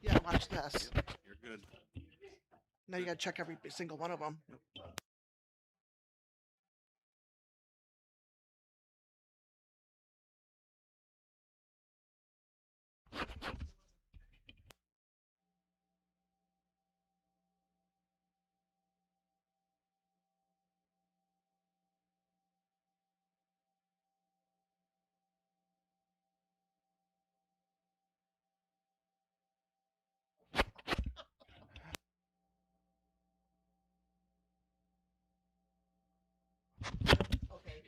Yeah, watch this. Yep, you're good. Now you gotta check every single one of them. Okay.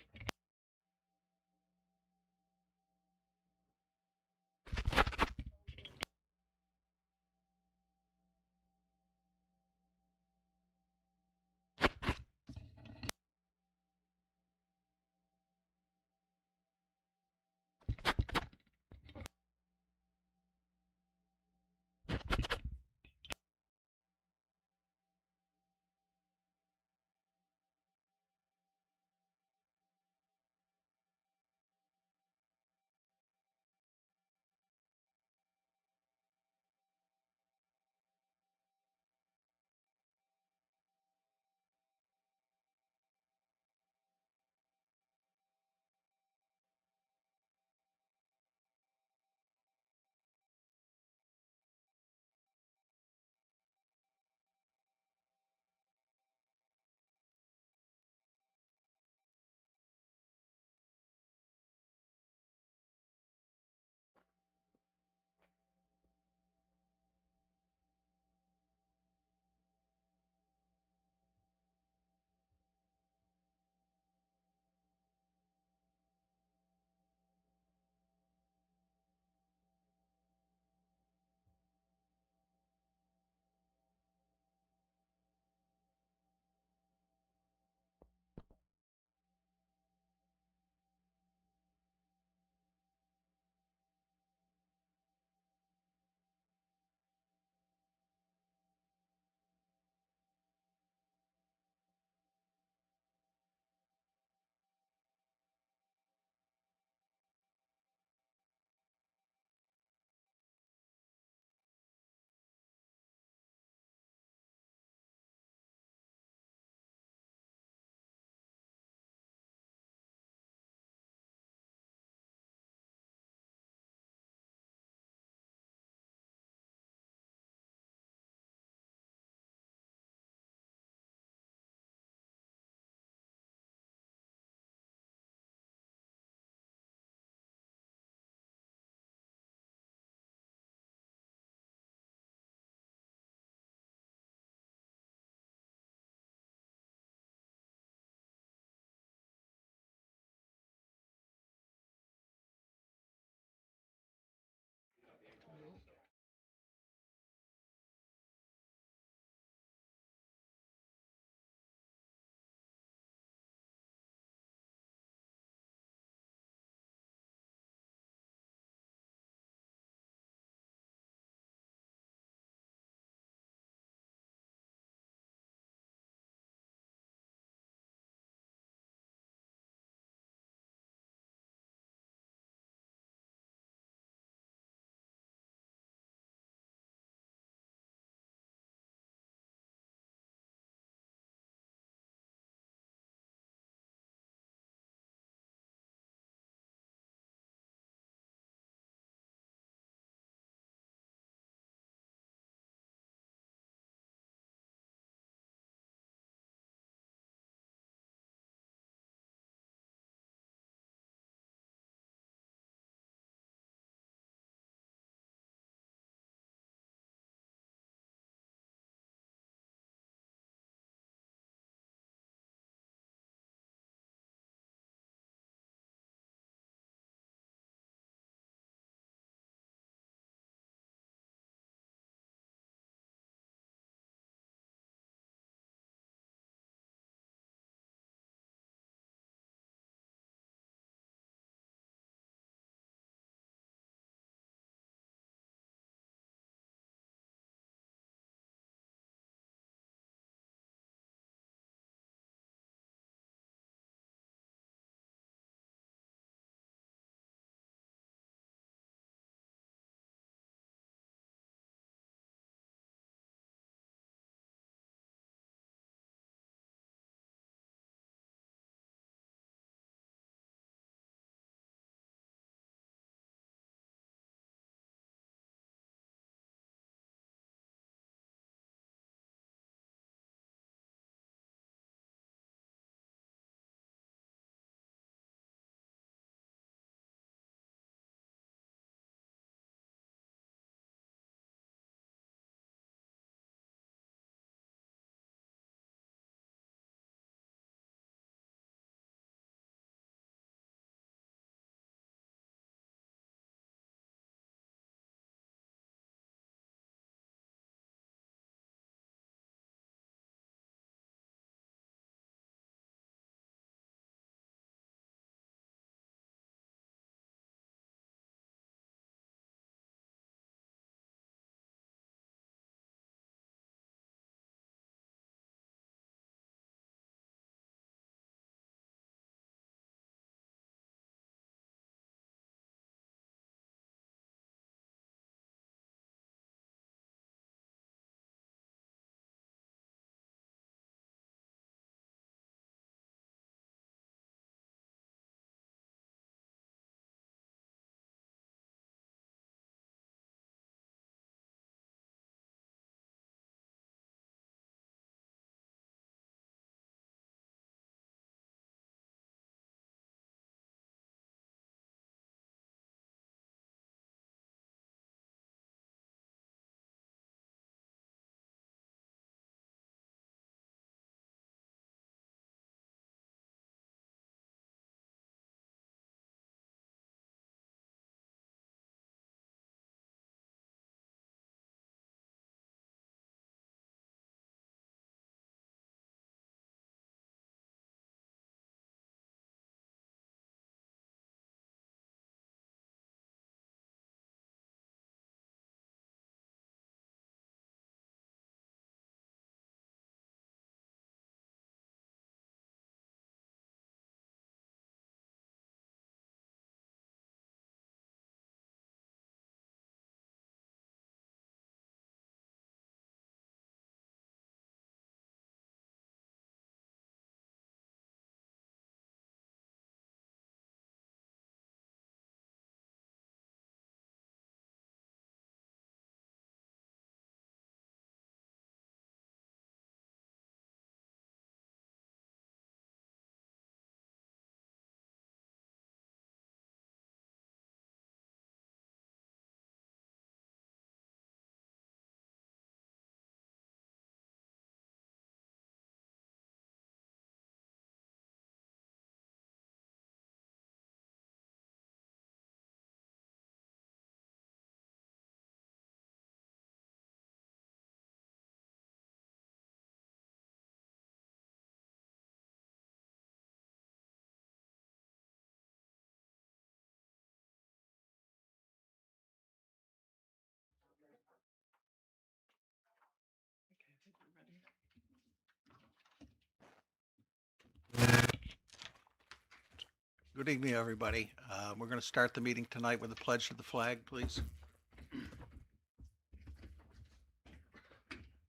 Good evening, everybody. We're going to start the meeting tonight with a pledge to the flag, please.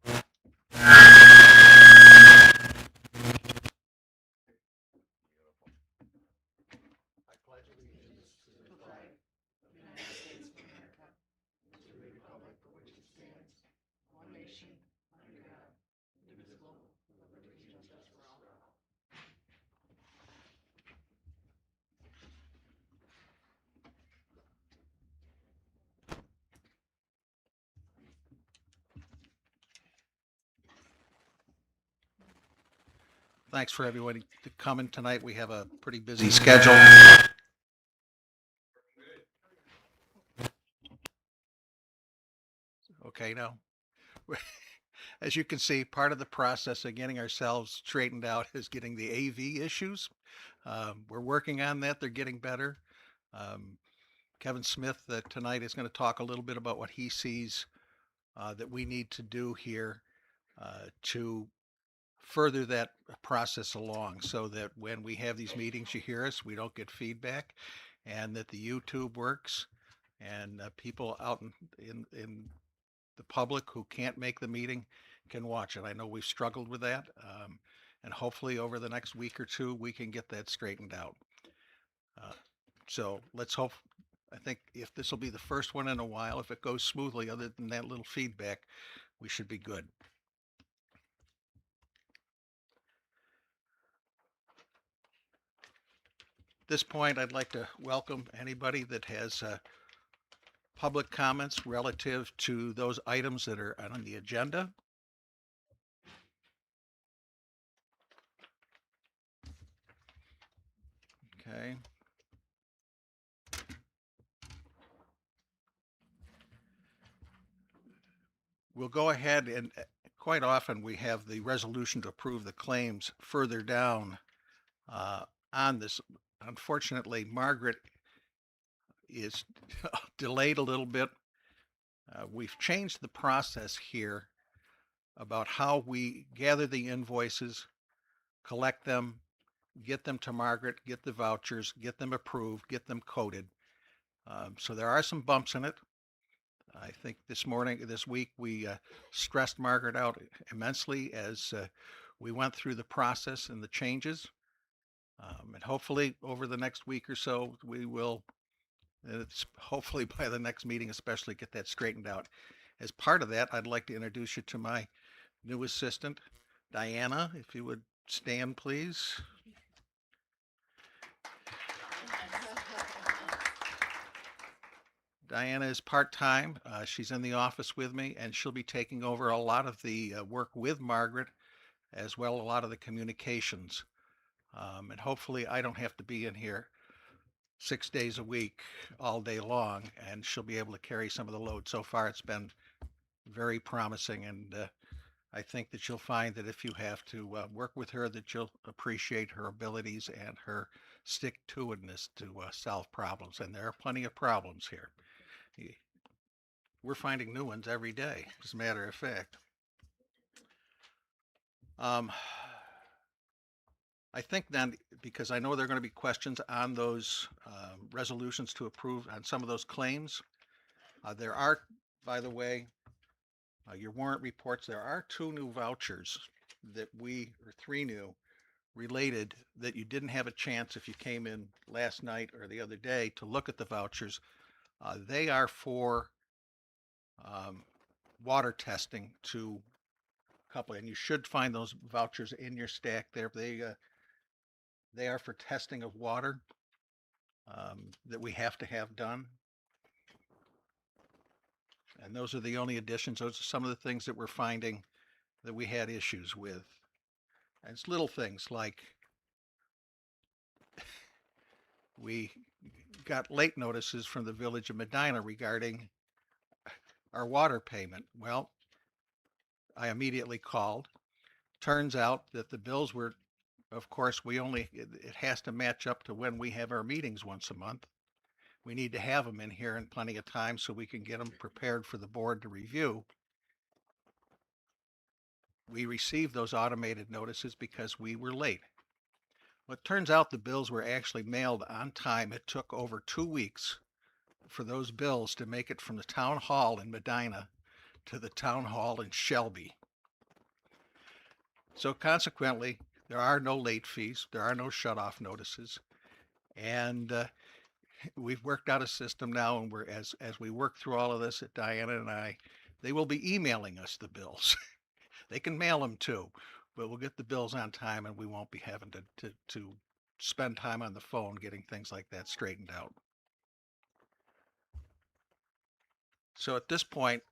I pledge allegiance to the flag of the United States of America, to the republic for which it stands, one nation, under God, indivisible, with liberty and justice for all. Thanks for everybody coming tonight. We have a pretty busy schedule. Okay, now, as you can see, part of the process of getting ourselves straightened out is getting the AV issues. We're working on that. They're getting better. Um, Kevin Smith tonight is going to talk a little bit about what he sees that we need to do here to further that process along so that when we have these meetings, you hear us, we don't get feedback, and that the YouTube works and people out in the public who can't make the meeting can watch it. I know we've struggled with that, and hopefully over the next week or two, we can get that straightened out. Uh, so let's hope. I think if this will be the first one in a while, if it goes smoothly, other than that little feedback, we should be good. At this point, I'd like to welcome anybody that has public comments relative to those items that are on the agenda. Okay. We'll go ahead and quite often we have the resolution to approve the claims further down on this. Unfortunately, Margaret is delayed a little bit. We've changed the process here about how we gather the invoices, collect them, get them to Margaret, get the vouchers, get them approved, get them coded. So there are some bumps in it. I think this week, we stressed Margaret out immensely as we went through the process and the changes. And hopefully over the next week or so, we will, hopefully by the next meeting especially, get that straightened out. As part of that, I'd like to introduce you to my new assistant, Diana, if you would stand, please. Diana is part-time. She's in the office with me, and she'll be taking over a lot of the work with Margaret, as well a lot of the communications. And hopefully I don't have to be in here 6 days a week, all day long, and she'll be able to carry some of the load. So far, it's been very promising, and I think that you'll find that if you have to work with her, that you'll appreciate her abilities and her stick-to-itiveness to solve problems. And there are plenty of problems here. We're finding new ones every day, as a matter of fact. I think then, because I know there are going to be questions on those resolutions to approve on some of those claims. There are, by the way, your warrant reports, there are 2 new vouchers or 3 new related that you didn't have a chance if you came in last night or the other day to look at the vouchers. They are for water testing to a couple, and you should find those vouchers in your stack there. They are for testing of water that we have to have done. And those are the only additions. Those are some of the things that we're finding that we had issues with. And it's little things like we got late notices from the village of Medina regarding our water payment. Well, I immediately called. Turns out that the bills were, of course, it has to match up to when we have our meetings once a month. We need to have them in here in plenty of time so we can get them prepared for the board to review. We received those automated notices because we were late. Well, it turns out the bills were actually mailed on time. It took over 2 weeks for those bills to make it from the town hall in Medina to the town hall in Shelby. So consequently, there are no late fees, there are no shut-off notices, and we've worked out a system now, and we're as we work through all of this, Diana and I, they will be emailing us the bills. They can mail them too, but we'll get the bills on time, and we won't be having to spend time on the phone getting things like that straightened out. So at this point,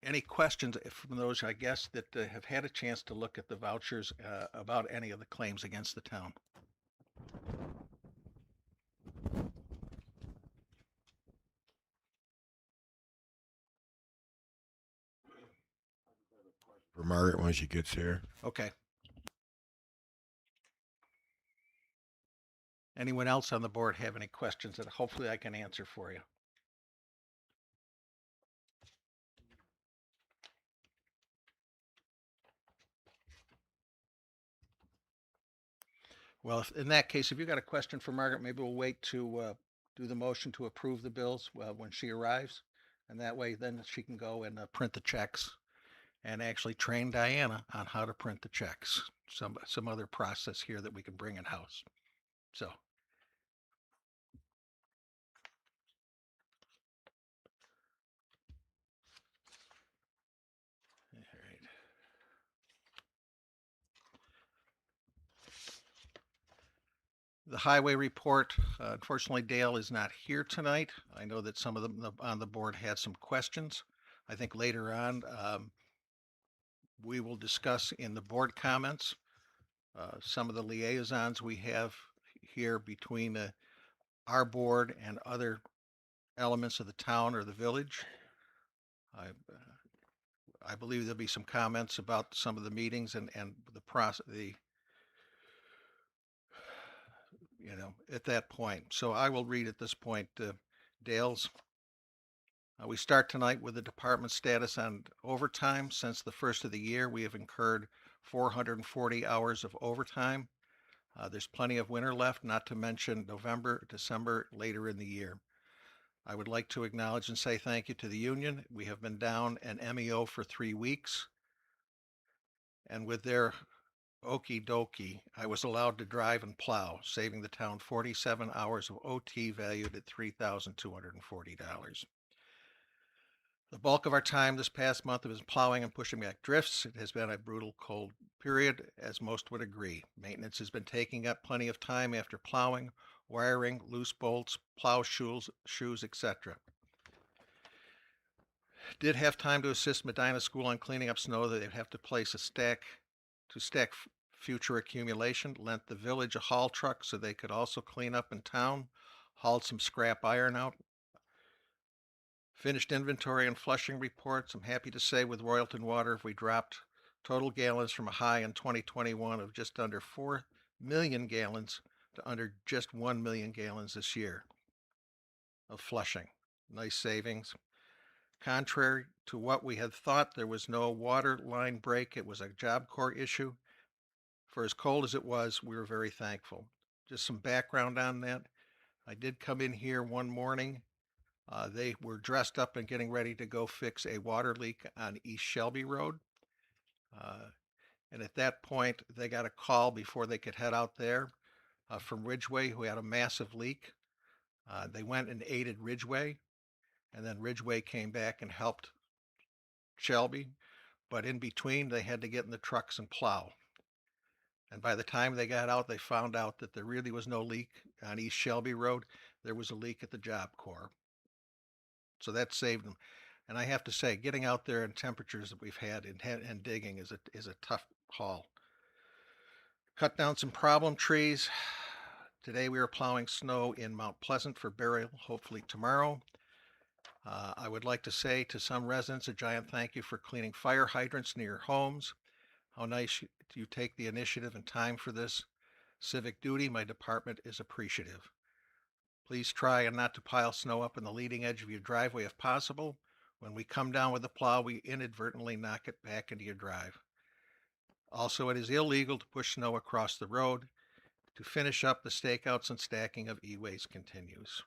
any questions from those, I guess, that have had a chance to look at the vouchers about any of the claims against the town? For Margaret when she gets here. Okay. Anyone else on the board have any questions that hopefully I can answer for you? Well, in that case, if you got a question for Margaret, maybe we'll wait to do the motion to approve the bills when she arrives. And that way, then she can go and print the checks and actually train Diana on how to print the checks. Some other process here that we can bring in house. So. All right. The highway report, unfortunately, Dale is not here tonight. I know that some of them on the board had some questions. I think later on, we will discuss in the board comments some of the liaisons we have here between our board and other elements of the town or the village. I believe there'll be some comments about some of the meetings and the process, at that point. So I will read at this point Dale's. We start tonight with the department status on overtime. Since the first of the year, we have incurred 440 hours of overtime. There's plenty of winter left, not to mention November, December, later in the year. I would like to acknowledge and say thank you to the union. We have been down an MEO for 3 weeks. And with their okie dokie, I was allowed to drive and plow, saving the town 47 hours of OT valued at $3,240. The bulk of our time this past month was plowing and pushing back drifts. It has been a brutal cold period, as most would agree. Maintenance has been taking up plenty of time after plowing, wiring, loose bolts, plow shoes, etc. Did have time to assist Medina School on cleaning up snow that they'd have to place a stack future accumulation. Lent the village a haul truck so they could also clean up in town. Hauled some scrap iron out. Finished inventory and flushing reports. I'm happy to say with Royalton Water, we dropped total gallons from a high in 2021 of just under 4 million gallons to under just 1 million gallons this year of flushing. Nice savings. Contrary to what we had thought, there was no water line break. It was a Job Corps issue. For as cold as it was, we were very thankful. Just some background on that. I did come in here one morning. They were dressed up and getting ready to go fix a water leak on East Shelby Road. And at that point, they got a call before they could head out there from Ridgeway, who had a massive leak. They went and aided Ridgeway, and then Ridgeway came back and helped Shelby. But in between, they had to get in the trucks and plow. And by the time they got out, they found out that there really was no leak on East Shelby Road. There was a leak at the Job Corps. So that saved them. And I have to say, getting out there in temperatures that we've had and digging is a tough haul. Cut down some problem trees. Today we are plowing snow in Mount Pleasant for burial, hopefully tomorrow. I would like to say to some residents a giant thank you for cleaning fire hydrants near homes. How nice you take the initiative and time for this civic duty. My department is appreciative. Please try and not to pile snow up in the leading edge of your driveway if possible. When we come down with the plow, we inadvertently knock it back into your drive. Also, it is illegal to push snow across the road. to finish up the stakeouts and stacking of e-waste continues.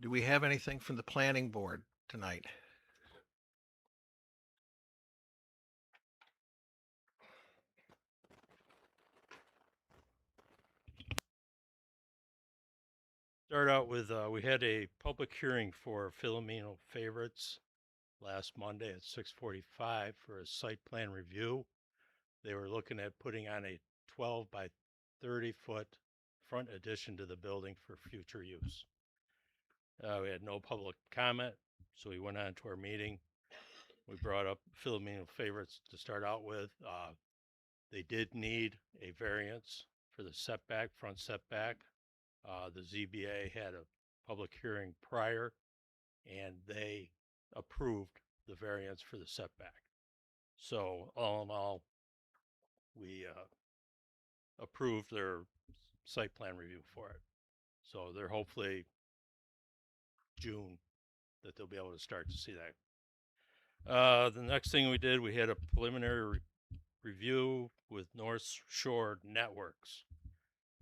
Do we have anything from the planning board tonight? Start out with, we had a public hearing for Filomeno Favorites last Monday at 6:45 for a site plan review. They were looking at putting on a 12 by 30-foot front addition to the building for future use. We had no public comment, so we went on to our meeting. We brought up Filomeno Favorites to start out with. They did need a variance for the setback, front setback. The ZBA had a public hearing prior, and they approved the variance for the setback. So all in all, we approved their site plan review for it. So they're hopefully June that they'll be able to start to see that. The next thing we did, we had a preliminary review with North Shore Networks.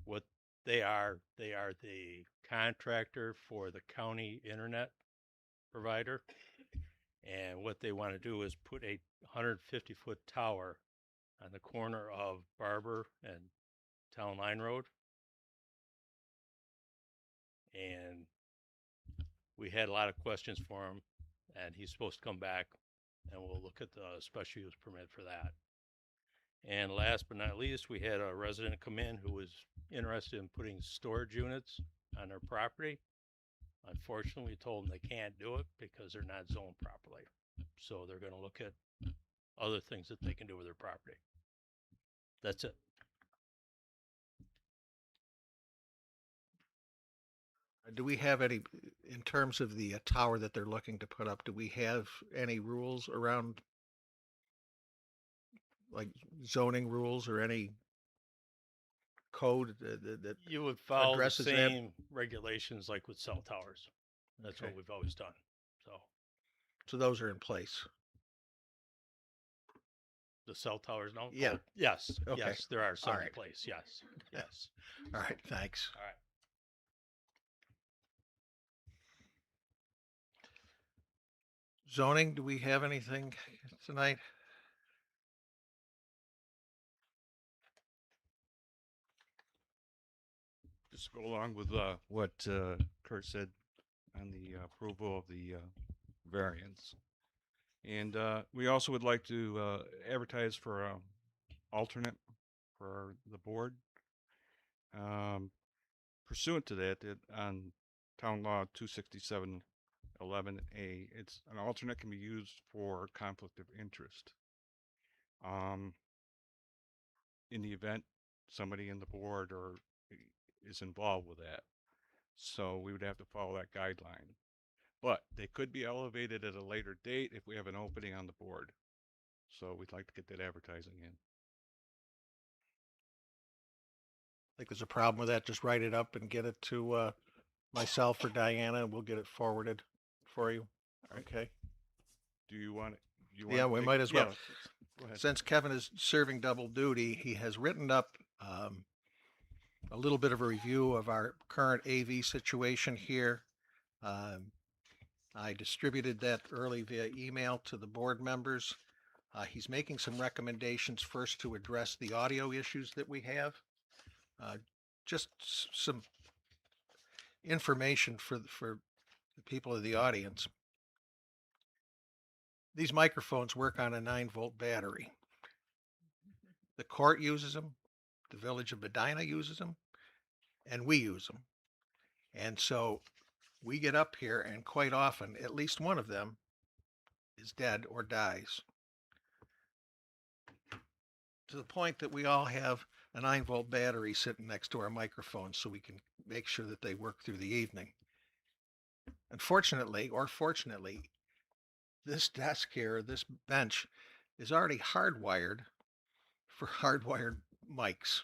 What they are the contractor for the county internet provider. And what they want to do is put a 150-foot tower on the corner of Barber and Town Line Road. And we had a lot of questions for him, and he's supposed to come back, and we'll look at the special use permit for that. And last but not least, we had a resident come in who was interested in putting storage units on their property. Unfortunately, we told them they can't do it because they're not zoned properly. So they're going to look at other things that they can do with their property. That's it. Do we have any, in terms of the tower that they're looking to put up, do we have any rules around, like zoning rules or any code that You would follow the addresses that? same regulations like with cell towers. That's Okay. what we've always done. So those are in place? The cell towers, no? Yeah. Oh, yes. Okay. Yes, there are some All in right. place. Yes. Yes. All right, thanks. All right. Zoning, do we have anything tonight? Just go along with what Kurt said on the approval of the variance. And we also would like to advertise for an alternate for the board. Pursuant to that, on Town Law 26711A, it's an alternate can be used for conflict of interest. In the event somebody in the board or is involved with that. So we would have to follow that guideline. But they could be elevated at a later date if we have an opening on the board. So we'd like to get that advertising in. Think there's a problem with that? Just write it up and get it to myself or Diana, and we'll get it forwarded for you. Right. Okay. Do you want it? Yeah, we might as well. Go ahead. Since Kevin is serving double duty, he has written up a little bit of a review of our current AV situation here. I distributed that early via email to the board members. He's making some recommendations first to address the audio issues that we have. Just some information for the people of the audience. These microphones work on a 9-volt battery. The court uses them, the village of Medina uses them, and we use them. And so we get up here and quite often, at least one of them is dead or dies. To the point that we all have a 9-volt battery sitting next to our microphones so we can make sure that they work through the evening. Unfortunately, or fortunately, this desk here, this bench, is already hardwired for hardwired mics.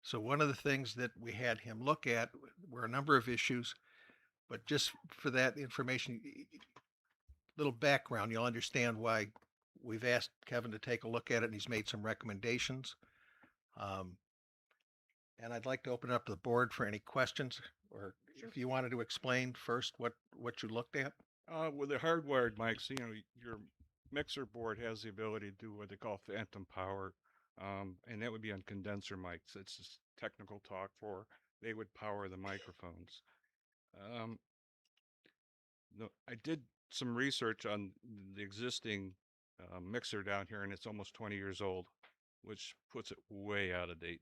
So one of the things that we had him look at were a number of issues. But just for that information, little background, you'll understand why we've asked Kevin to take a look at it and he's made some recommendations. Um, and I'd like to open it up to the board for any questions, or if you wanted to explain first what you looked at. With the hardwired mics, your mixer board has the ability to do what they call phantom power, and that would be on condenser mics. It's just technical talk for they would power the microphones. Um, no, I did some research on the existing mixer down here, and it's almost 20 years old, which puts it way out of date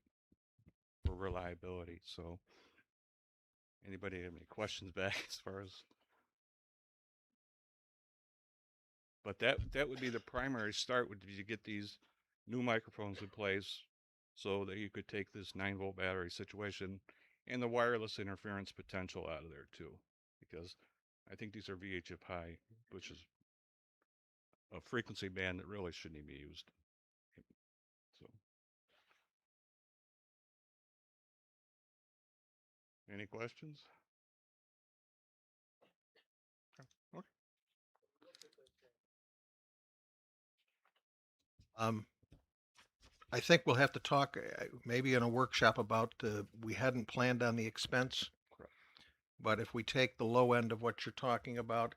for reliability. So, anybody have any questions back as far as? But that would be the primary start, would be to get these new microphones in place so that you could take this 9-volt battery situation and the wireless interference potential out of there too. Because I think these are VHF high, which is a frequency band that really shouldn't even be used. So, any questions? Okay. Um, I think we'll have to talk maybe in a workshop about, we hadn't planned on the expense, Correct. but if we take the low end of what you're talking about,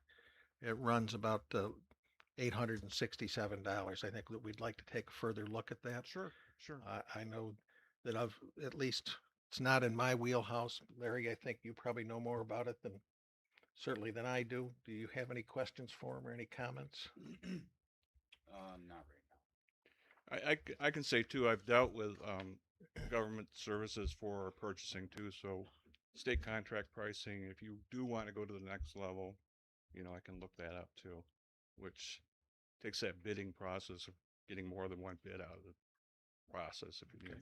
it runs about $867. I think that we'd like to take a further look at that. Sure. I know that at least it's not in my wheelhouse. Larry, I think you probably know more about it certainly than I do. Do you have any questions for him or any comments? Not right now. I can say too, I've dealt with government services for purchasing too. So state contract pricing, if you do want to go to the next level, I can look that up too, which takes that bidding process of getting more than one bid out of the process if you need.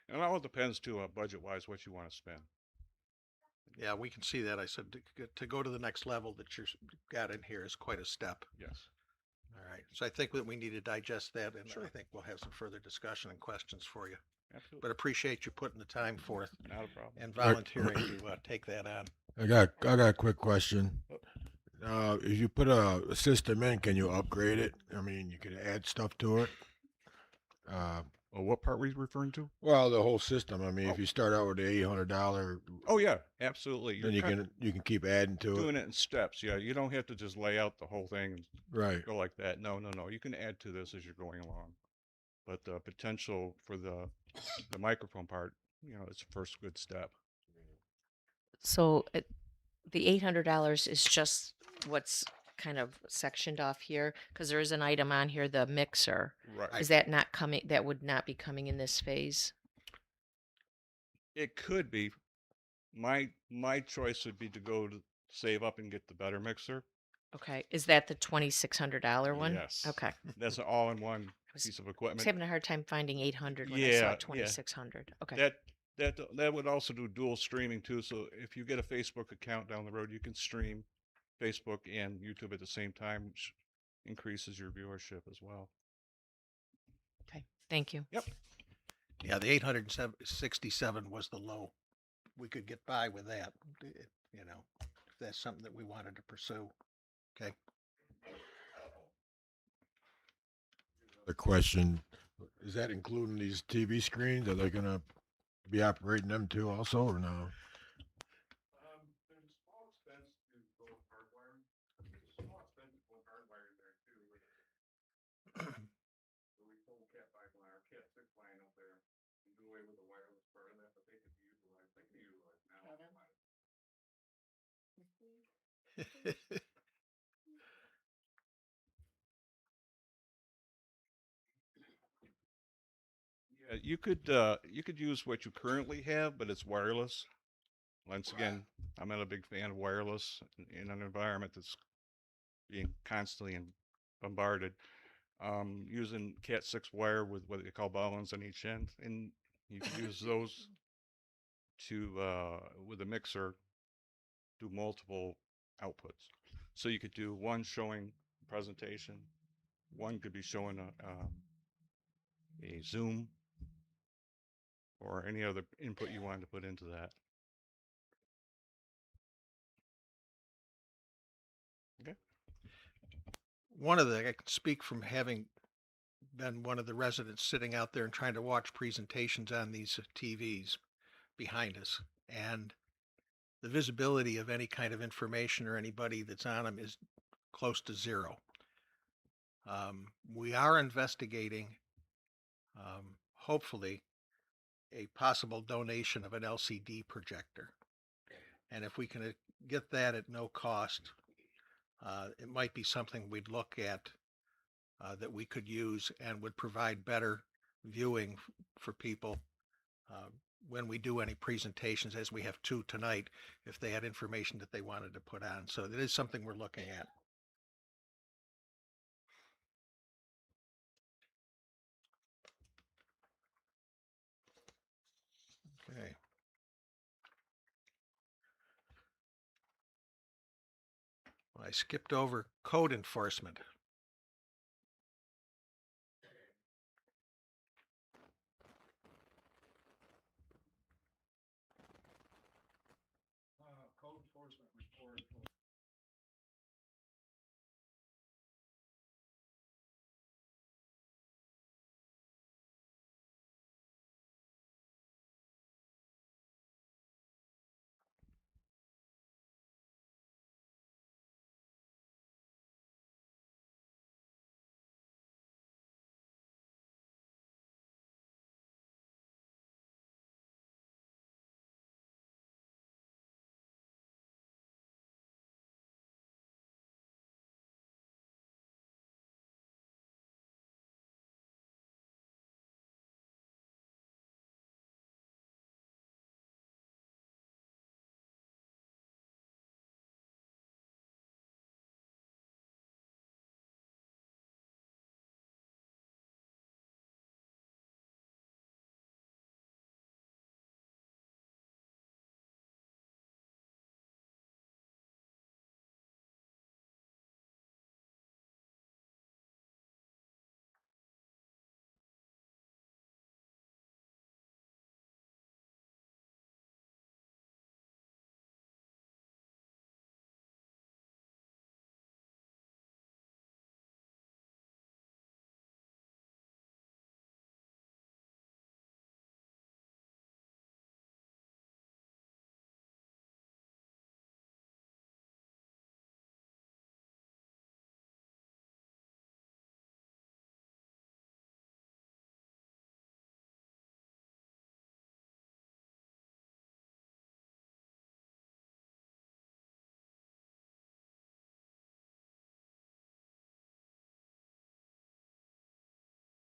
And it all depends too, budget wise, what you want to spend. Yeah, we can see that. I said to go to the next level that you've got in here is quite a step. Yes. All right. So I think that we need to digest that, and Sure. I think we'll have some further discussion and questions for you. Absolutely. But appreciate you putting the time forth Not a problem. and volunteering to take that on. I got a quick question. If you put a system in, can you upgrade it? I mean, you can add stuff to it. Well, what part were you referring to? Well, the whole system. I mean, if you start out with the $800, Oh yeah, absolutely. then you can keep adding to it. doing it in steps. Yeah, you don't have to just lay out the whole thing and Right. go like that. No. You can add to this as you're going along. But the potential for the microphone part, it's the first good step. So the $800 is just what's kind of sectioned off here because there is an item on here, the mixer. Right. Is that not coming? That would not be coming in this phase. It could be. My choice would be to go to save up and get the better mixer. Okay. Is that the $2,600 one? Yes. Okay. That's an all-in-one was- piece of I was equipment. having a hard time finding 800 when I Yeah, saw yeah. 2,600. Okay. That would also do dual streaming too. So if you get a Facebook account down the road, you can stream Facebook and YouTube at the same time, which increases your viewership as well. Okay. Thank you. Yep. Yeah, the 867 was the low. We could get by with that, if that's something that we wanted to pursue. Okay. The question, is that including these TV screens? Are they going to be operating them too also or no? There's a small expense to go hardwiring. There's a small expense to go hardwiring there too. So we pull Cat 5 line or Cat 6 line up there and do away with the wireless part of that, but they could be utilized. They can be utilized now. Yeah, you could use what you currently have, but it's wireless. Once again, I'm not a big fan of wireless in an environment that's being constantly bombarded. Using Cat 6 wire with what they call balloons on each end, and you can use those to with a mixer do multiple outputs. So you could do one showing presentation, one could be showing a Zoom or any other input you wanted to put into that. I can speak from having been one of the residents sitting out there and trying to watch presentations on these TVs behind us. And the visibility of any kind of information or anybody that's on them is close to zero. We are investigating, hopefully, a possible donation of an LCD projector. And if we can get that at no cost, it might be something we'd look at that we could use and would provide better viewing for people uh, when we do any presentations, as we have two tonight, if they had information that they wanted to put on. So it is something we're looking at. Okay. Well, I skipped over code enforcement. Code enforcement report.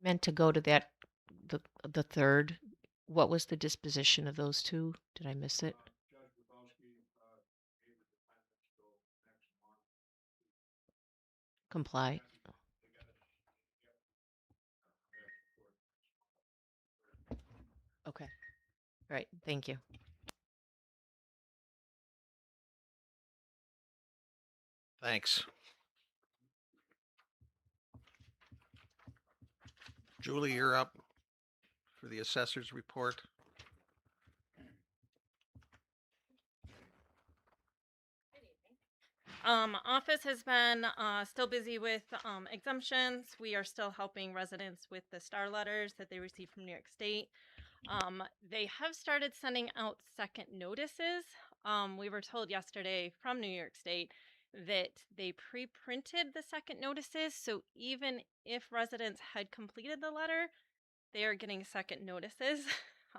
Meant to go to that, the third. What was the disposition of those two? Did I miss it? Judge Bukowski gave the defendants till next month. Comply. They got it. Okay. All right. Thank you. Thanks. Julie, you're up for the assessor's report. Office has been still busy with exemptions. We are still helping residents with the star letters that they receive from New York State. They have started sending out second notices. We were told yesterday from New York State that they pre-printed the second notices. So even if residents had completed the letter, they are getting second notices.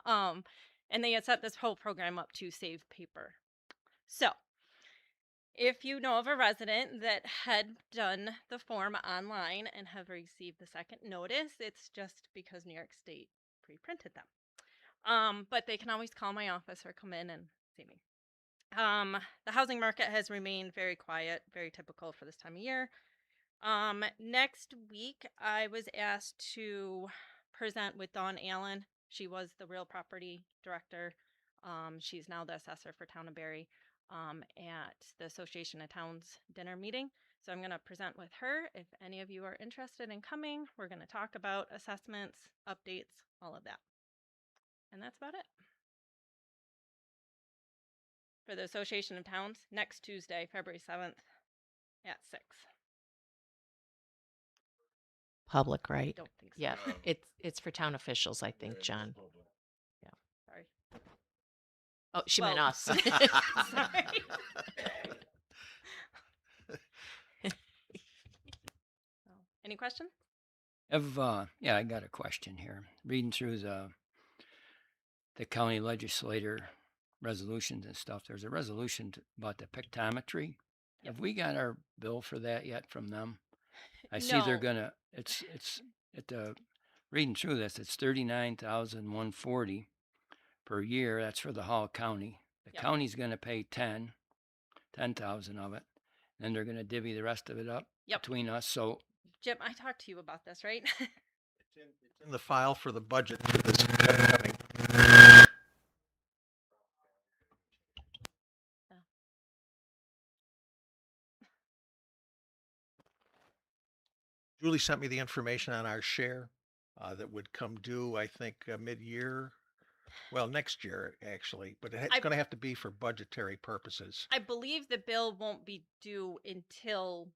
And they had set this whole program up to save paper. So if you know of a resident that had done the form online and have received the second notice, it's just because New York State pre-printed them. But they can always call my office or come in and see me. The housing market has remained very quiet, very typical for this time of year. Next week, I was asked to present with Dawn Allen. She was the real property director. She's now the assessor for Town of Barry at the Association of Towns dinner meeting. So I'm going to present with her. If any of you are interested in coming, we're going to talk about assessments, updates, all of that. And that's about it. For the Association of Towns, next Tuesday, February 7th at 6. public, I right? don't think so. Yeah, No. it's for town officials, I think, John. Sorry. Oh, she meant Well, us. Sorry. Any questions? Yeah, I got a question here. Reading through the county legislator resolutions and stuff, there's a resolution about the pictometry. Have we got our bill for that yet from them? I see they're No. gonna. It's at the reading through this. It's 39,140 per year. That's for the whole county. The Yep. county's gonna pay 10,000 of it. Then they're gonna divvy the rest of it up Yep. between us. So Jim, I talked to you about this, right? It's in the file for the budget for this upcoming. Julie sent me the information on our share that would come due, I think, mid-year. Well, next year, actually, but it's I- going to have to be for budgetary purposes. I believe the bill won't be due until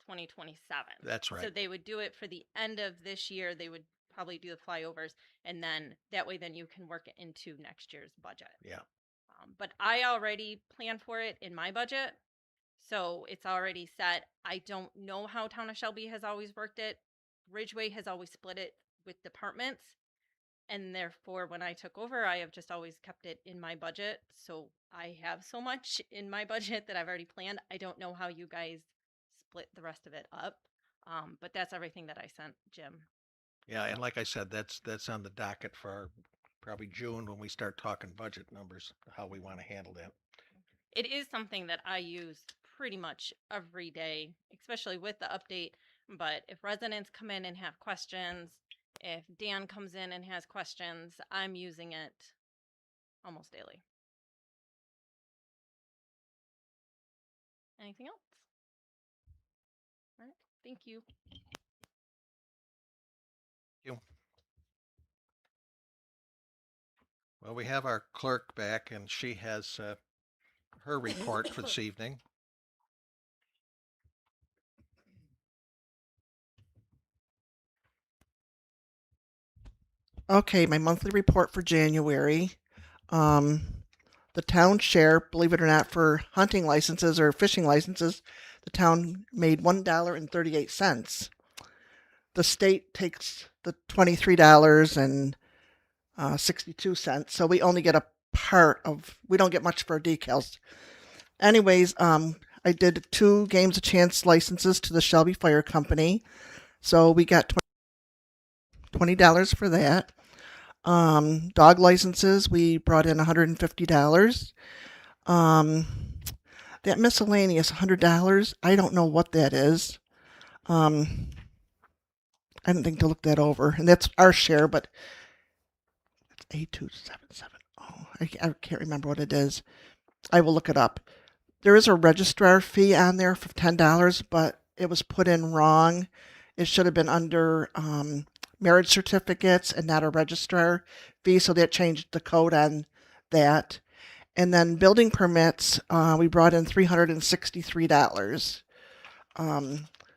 2027. That's So right. they would do it for the end of this year. They would probably do the flyovers, and then that way, then you can work it into next year's budget. Yeah. But I already planned for it in my budget, so it's already set. I don't know how Town of Shelby has always worked it. Ridgeway has always split it with departments, and therefore, when I took over, I have just always kept it in my budget. So I have so much in my budget that I've already planned. I don't know how you guys split the rest of it up, but that's everything that I sent Jim. Yeah, and like I said, that's on the docket for probably June when we start talking budget numbers, how we want to handle that. It is something that I use pretty much every day, especially with the update. But if residents come in and have questions, if Dan comes in and has questions, I'm using it almost daily. Anything else? All right. Thank you. Well, we have our clerk back, and she has her report for this evening. Okay, my monthly report for January. The town share, believe it or not, for hunting licenses or fishing licenses, the town made $1.38. The state takes the $23.62, so we only get a part of. We don't get much for our decals. Anyways, I did 2 games of chance licenses to the Shelby Fire Company, so we got $20 for that. Dog licenses, we brought in $150. That miscellaneous $100, I don't know what that is. I didn't think to look that over, and that's our share, but it's 8277. Oh, I can't remember what it is. I will look it up. There is a registrar fee on there for $10, but it was put in wrong. It should have been under marriage certificates and not a registrar fee, so that changed the code on that. And then building permits, we brought in $363.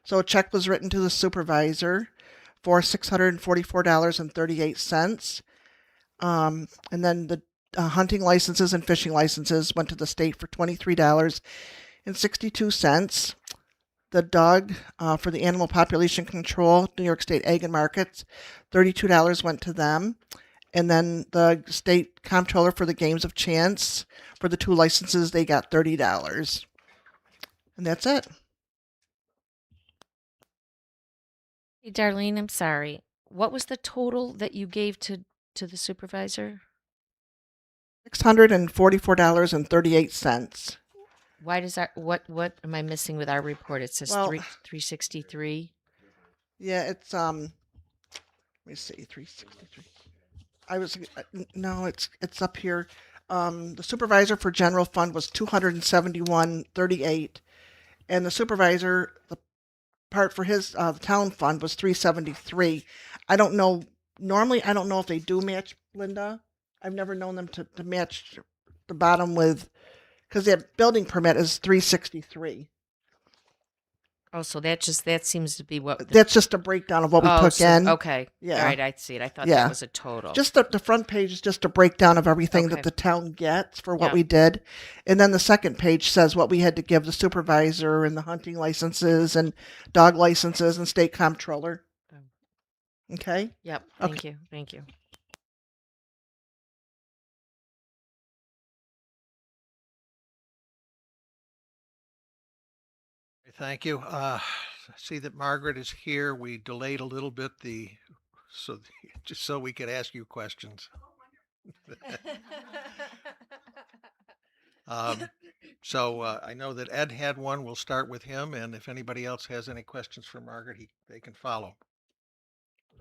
So a check was written to the supervisor for $644.38. And then the hunting licenses and fishing licenses went to the state for $23.62. The dog for the animal population control, New York State Egg and Markets, $32 went to them. And then the state comptroller for the games of chance, for the 2 licenses, they got $30. And that's it. Hey, Darlene, I'm sorry. What was the total that you gave to the supervisor? $644.38. Why does our what am I missing with our report? It says Well- 363. Yeah, it's let me see, 363. I was no, it's up here. The supervisor for general fund was $271.38, and the supervisor, the part for his the town fund was $373. I don't know. Normally, I don't know if they do match, Linda. I've never known them to match the bottom with, because their building permit is $363. Oh, so that seems to be what. That's just a breakdown of what we Oh, took so, in. okay. Yeah. All right, I see it. I thought Yeah. that was a total. Just the front page is just a breakdown of everything Okay. that the town gets for what Yeah. we did. And then the second page says what we had to give the supervisor and the hunting licenses and dog licenses and state comptroller. Okay? Yep. Okay. Thank you. Thank you. Thank you. I see that Margaret is here. We delayed a little bit so just so we could ask you questions. So I know that Ed had one. We'll start with him, and if anybody else has any questions for Margaret, they can follow.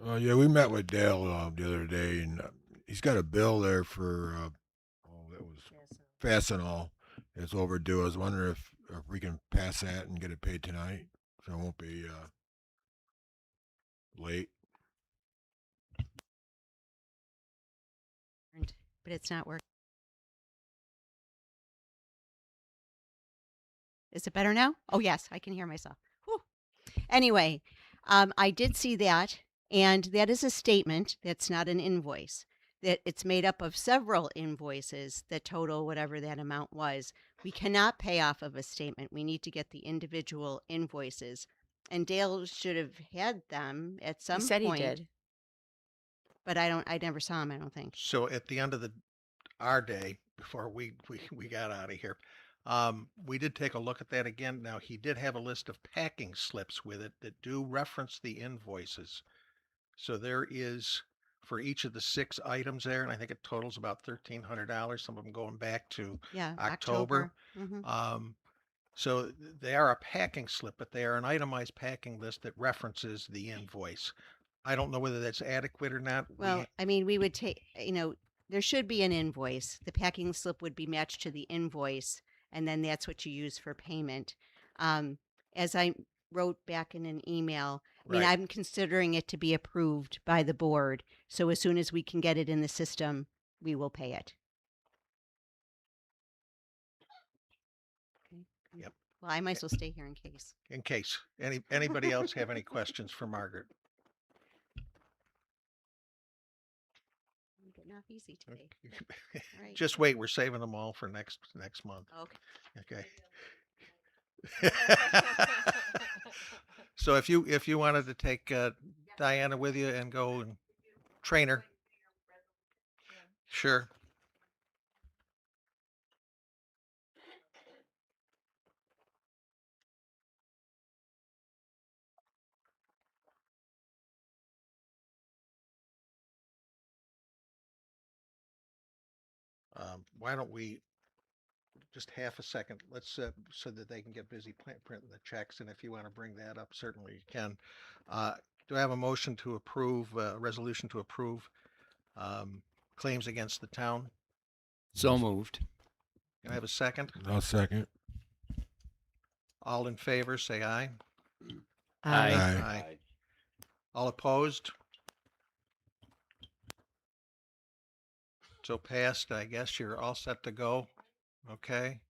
Yeah, we met with Dale the other day, and he's got a bill there for that was Fastenal. It's overdue. I was wondering if we can pass that and get it paid tonight, so it won't be late. But it's not working. Is it better now? Oh, yes, I can hear myself. Whew. Anyway, I did see that, and that is a statement. That's not an invoice. That it's made up of several invoices that total whatever that amount was. We cannot pay off of a statement. We need to get the individual invoices. And Dale should have had them at some He said point. he did. But I never saw him, I don't think. So at the end of our day, before we got out of here, we did take a look at that again. Now, he did have a list of packing slips with it that do reference the invoices. So there is, for each of the 6 items there, and I think it totals about $1,300, some of them going back to Yeah, October. Mhm. So they are a packing slip, but they are an itemized packing list that references the invoice. I don't know whether that's adequate or not. Well, I mean, we would take, there should be an invoice. The packing slip would be matched to the invoice, and then that's what you use for payment. As I wrote back in an email, I mean, Right. I'm considering it to be approved by the board. So as soon as we can get it in the system, we will pay it. Okay. Yep. Well, I might as well stay here in case. In case anybody else have any questions for Margaret? I'm getting off easy today. Right. Just wait, we're saving them all for next month. Okay. Okay. So if you wanted to take Diana with you and go and train her, sure. Why don't we just half a second? Let's so that they can get busy printing the checks, and if you want to bring that up, certainly you can. Do I have a motion to approve, resolution to approve claims against the town? So moved. Can I have a second? I'll second. All in favor, say aye. Aye. Aye. All opposed? So passed. I guess you're all set to go. Okay.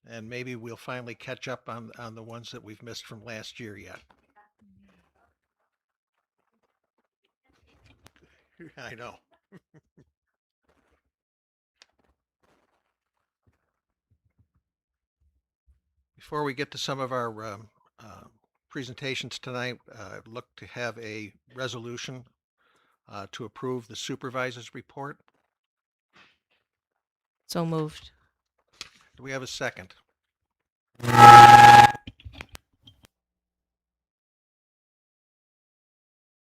And maybe we'll finally catch up on the ones that we've missed from last year yet. I know. Before we get to some of our presentations tonight, I'd look to have a resolution to approve the supervisor's report. So moved. Do we have a second?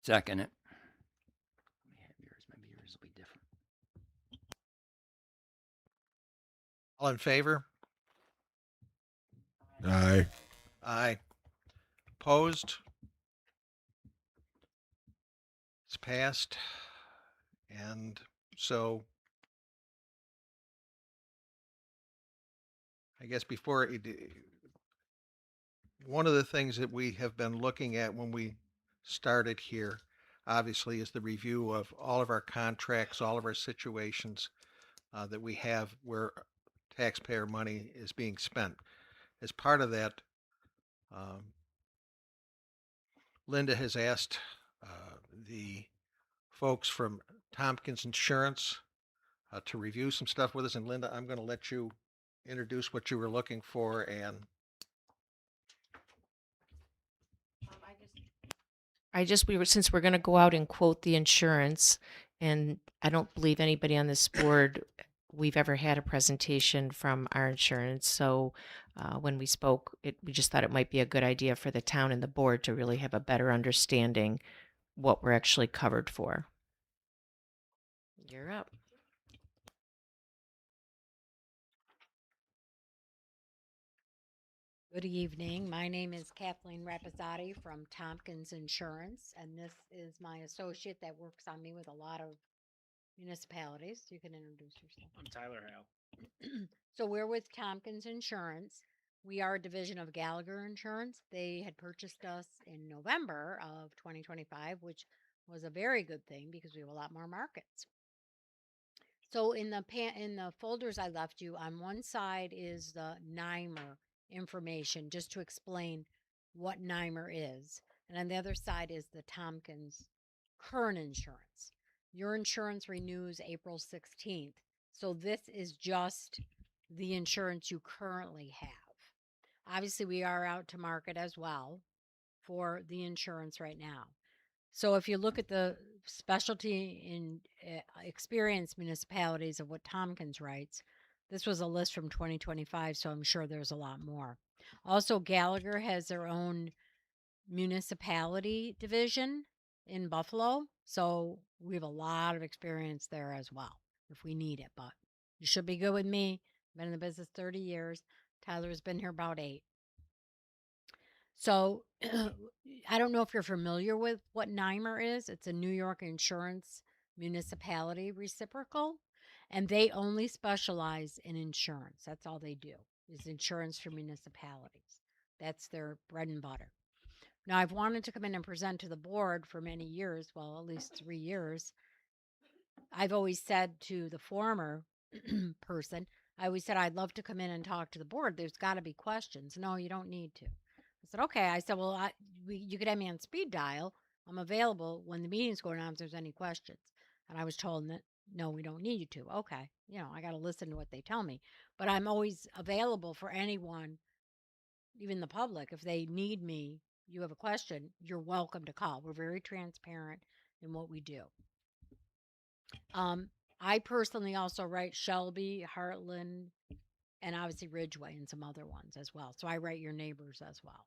Second it. Let me have yours. Maybe yours will be different. All in favor? Aye. Aye. Opposed? It's passed. And so I guess one of the things that we have been looking at when we started here, obviously, is the review of all of our contracts, all of our situations that we have where taxpayer money is being spent. As part of that, Linda has asked the folks from Tompkins Insurance to review some stuff with us. And Linda, I'm going to let you introduce what you were looking for. And We were, since we're going to go out and quote the insurance, and I don't believe anybody on this board, we've ever had a presentation from our insurance. So when we spoke, we just thought it might be a good idea for the town and the board to really have a better understanding what we're actually covered for. You're up. Good evening. My name is Kathleen Rapizzotti from Tompkins Insurance, and this is my associate that works on me with a lot of municipalities. You can introduce yourself. I'm Tyler Hale. So we're with Tompkins Insurance. We are a division of Gallagher Insurance. They had purchased us in November of 2025, which was a very good thing because we have a lot more markets. So in the folders I left you, on one side is the NYMER information, just to explain what NYMER is, and on the other side is the Tompkins current insurance. Your insurance renews April 16th, so this is just the insurance you currently have. Obviously, we are out to market as well for the insurance right now. So if you look at the specialty in experienced municipalities of what Tompkins writes, this was a list from 2025, so I'm sure there's a lot more. Also, Gallagher has their own municipality division in Buffalo, so we have a lot of experience there as well if we need it. But you should be good with me. Been in the business 30 years. Tyler's been here about 8. So I don't know if you're familiar with what NYMER is. It's a New York insurance municipality reciprocal, and they only specialize in insurance. That's all they do is insurance for municipalities. That's their bread and butter. Now, I've wanted to come in and present to the board for many years, well, at least 3 years. I've always said to the former person, I always said, I'd love to come in and talk to the board. There's got to be questions. No, you don't need to. I said, okay. I said, well, you could have me on speed dial. I'm available when the meeting's going on if there's any questions. And I was told that, no, we don't need you to. Okay. I got to listen to what they tell me. But I'm always available for anyone, even the public. If they need me, you have a question, you're welcome to call. We're very transparent in what we do. I personally also write Shelby, Heartland, and obviously Ridgeway and some other ones as well. So I write your neighbors as well.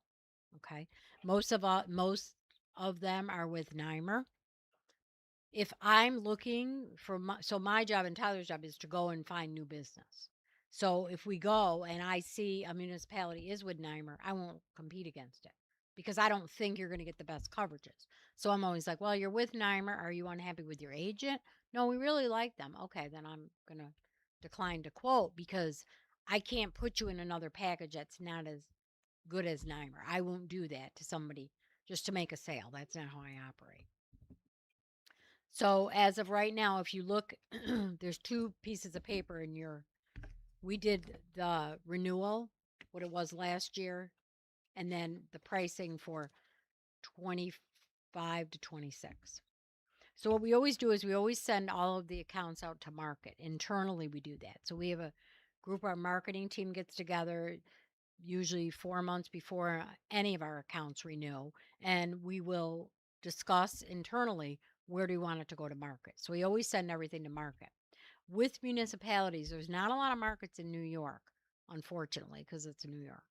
Okay. Most of them are with NYMER. If I'm looking for my job and Tyler's job is to go and find new business. So if we go and I see a municipality is with NYMER, I won't compete against it because I don't think you're going to get the best coverages. So I'm always like, well, you're with NYMER. Are you unhappy with your agent? No, we really like them. Okay, then I'm going to decline to quote because I can't put you in another package that's not as good as NYMER. I won't do that to somebody just to make a sale. That's not how I operate. So as of right now, if you look, there's 2 pieces of paper in we did the renewal, what it was last year, and then the pricing for 25 to 26. So what we always do is we always send all of the accounts out to market. Internally, we do that. So we have a group, our marketing team gets together usually 4 months before any of our accounts renew, and we will discuss internally where do we want it to go to market. So we always send everything to market. With municipalities, there's not a lot of markets in New York, unfortunately, because it's New York.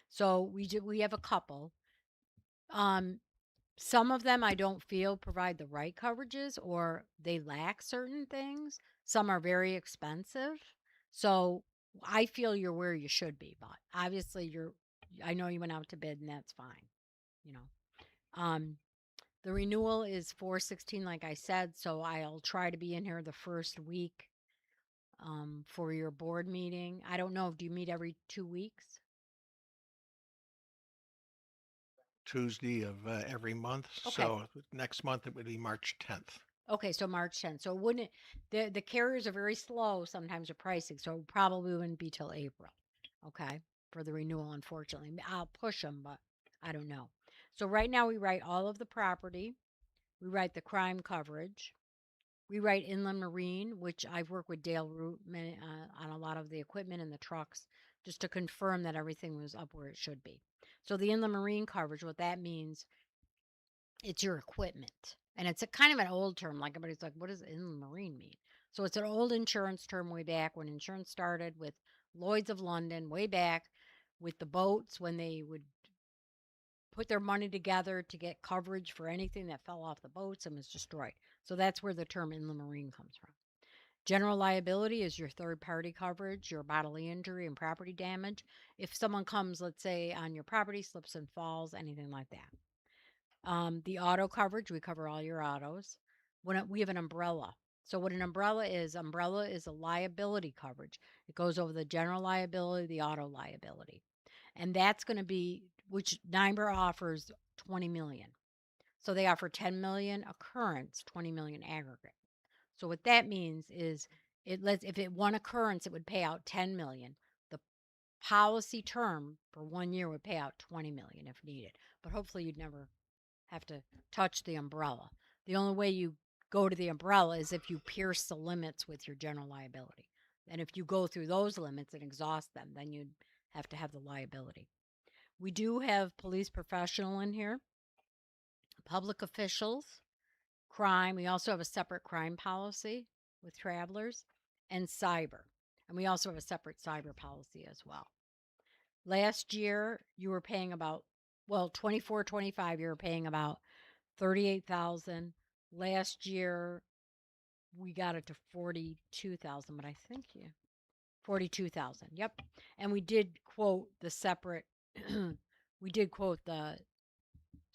So we have a couple. Some of them I don't feel provide the right coverages or they lack certain things. Some are very expensive. So I feel you're where you should be, but obviously I know you went out to bid and that's fine. The renewal is 4/16, like I said, so I'll try to be in here the first week for your board meeting. I don't know. Do you meet every 2 weeks? Tuesday of every month. Okay. So next month it would be March 10th. Okay, so March 10th. So it wouldn't the carriers are very slow sometimes with pricing, so it probably wouldn't be till April. Okay, for the renewal, unfortunately. I'll push them, but I don't know. So right now we write all of the property. We write the crime coverage. We write inland marine, which I've worked with Dale Root on a lot of the equipment and the trucks just to confirm that everything was up where it should be. So the inland marine coverage, what that means, it's your equipment. And it's a kind of an old term. Like everybody's like, what does inland marine mean? So it's an old insurance term way back when insurance started with Lloyd's of London, way back with the boats when they would put their money together to get coverage for anything that fell off the boats and was destroyed. So that's where the term inland marine comes from. General liability is your third party coverage, your bodily injury and property damage. If someone comes, let's say, on your property, slips and falls, anything like that. The auto coverage, we cover all your autos. We have an umbrella. So what an umbrella is a liability coverage. It goes over the general liability, the auto liability. And that's going to be, which NYMER offers 20 million. So they offer 10 million occurrence, 20 million aggregate. So what that means is if it one occurrence, it would pay out 10 million. The policy term for 1 year would pay out 20 million if needed. But hopefully you'd never have to touch the umbrella. The only way you go to the umbrella is if you pierce the limits with your general liability. And if you go through those limits and exhaust them, then you'd have to have the liability. We do have police professional in here, public officials, crime. We also have a separate crime policy with travelers, and cyber. And we also have a separate cyber policy as well. Last year, you were paying about, 24, 25, you were paying about 38,000. Last year, we got it to 42,000, but I think 42,000. Yep. And we did quote the separate, we did quote the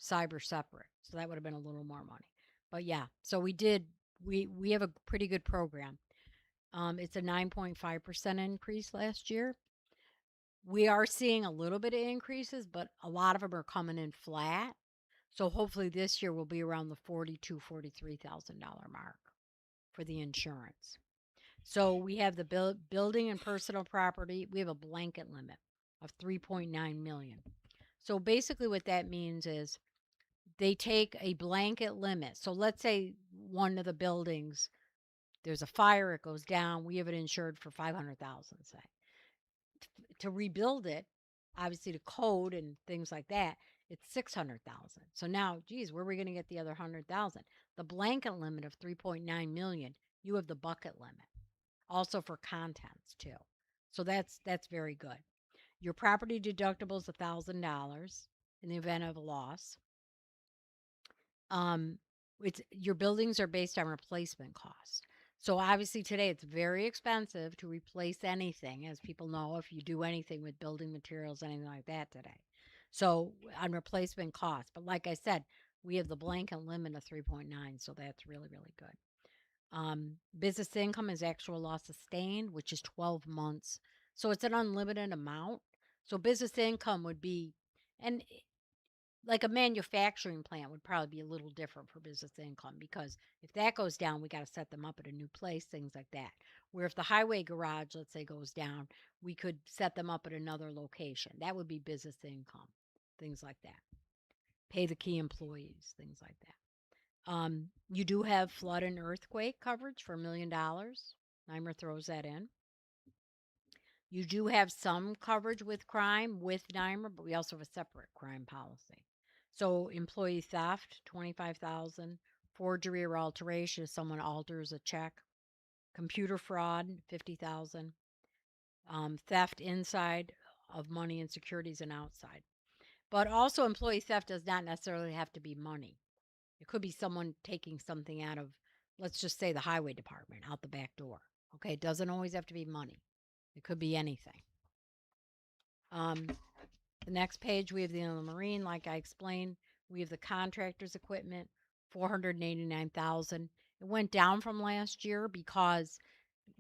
cyber separate. So that would have been a little more money. But yeah, so we have a pretty good program. It's a 9.5% increase last year. We are seeing a little bit of increases, but a lot of them are coming in flat. So hopefully this year will be around the $43,000 mark for the insurance. So we have the building and personal property. We have a blanket limit of 3.9 million. So basically what that means is they take a blanket limit. So let's say one of the buildings, there's a fire, it goes down, we have it insured for 500,000, say. To rebuild it, obviously to code and things like that, it's 600,000. So now, geez, where are we going to get the other 100,000? The blanket limit of 3.9 million, you have the bucket limit. Also for contents too. So that's very good. Your property deductible is $1,000 in the event of a loss. Your buildings are based on replacement costs. So obviously today it's very expensive to replace anything, as people know, if you do anything with building materials, anything like that today. So on replacement costs. But like I said, we have the blanket limit of 3.9, so that's really, really good. Business income is actual loss sustained, which is 12 months. So it's an unlimited amount. So business income would be, and like a manufacturing plant would probably be a little different for business income, because if that goes down, we got to set them up at a new place, things like that. Where if the highway garage, let's say, goes down, we could set them up at another location. That would be business income, things like that. Pay the key employees, things like that. You do have flood and earthquake coverage for $1 million. NYMER throws that in. You do have some coverage with crime with NYMER, but we also have a separate crime policy. So employee theft, 25,000. Forgery or alteration, if someone alters a check. Computer fraud, 50,000. Theft inside of money and securities and outside. But also employee theft does not necessarily have to be money. It could be someone taking something out of, let's just say, the highway department out the back door. Okay, it doesn't always have to be money. It could be anything. The next page, we have the inland marine, like I explained. We have the contractor's equipment, 489,000. It went down from last year because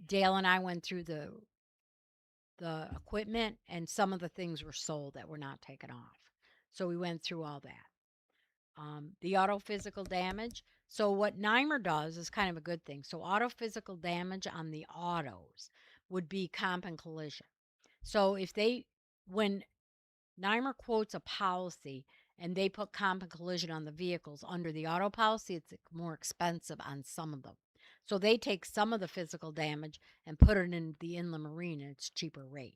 Dale and I went through the equipment, and some of the things were sold that were not taken off. So we went through all that. The auto physical damage. So what NYMER does is kind of a good thing. So auto physical damage on the autos would be comp and collision. So when NYMER quotes a policy, and they put comp and collision on the vehicles. Under the auto policy, it's more expensive on some of them. So they take some of the physical damage and put it in the inland marine, and it's cheaper rate.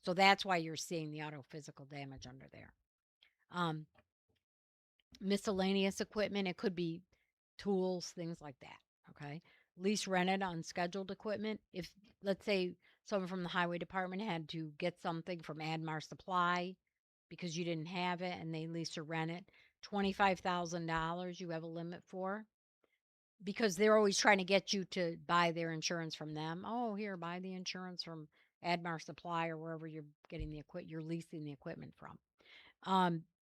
So that's why you're seeing the auto physical damage under there. Miscellaneous equipment, it could be tools, things like that. Okay. Lease rented unscheduled equipment. If, let's say, someone from the highway department had to get something from Admar Supply because you didn't have it and they lease or rent it, $25,000 you have a limit for, because they're always trying to get you to buy their insurance from them. Oh, here, buy the insurance from Admar Supply or wherever you're getting the you're leasing the equipment from.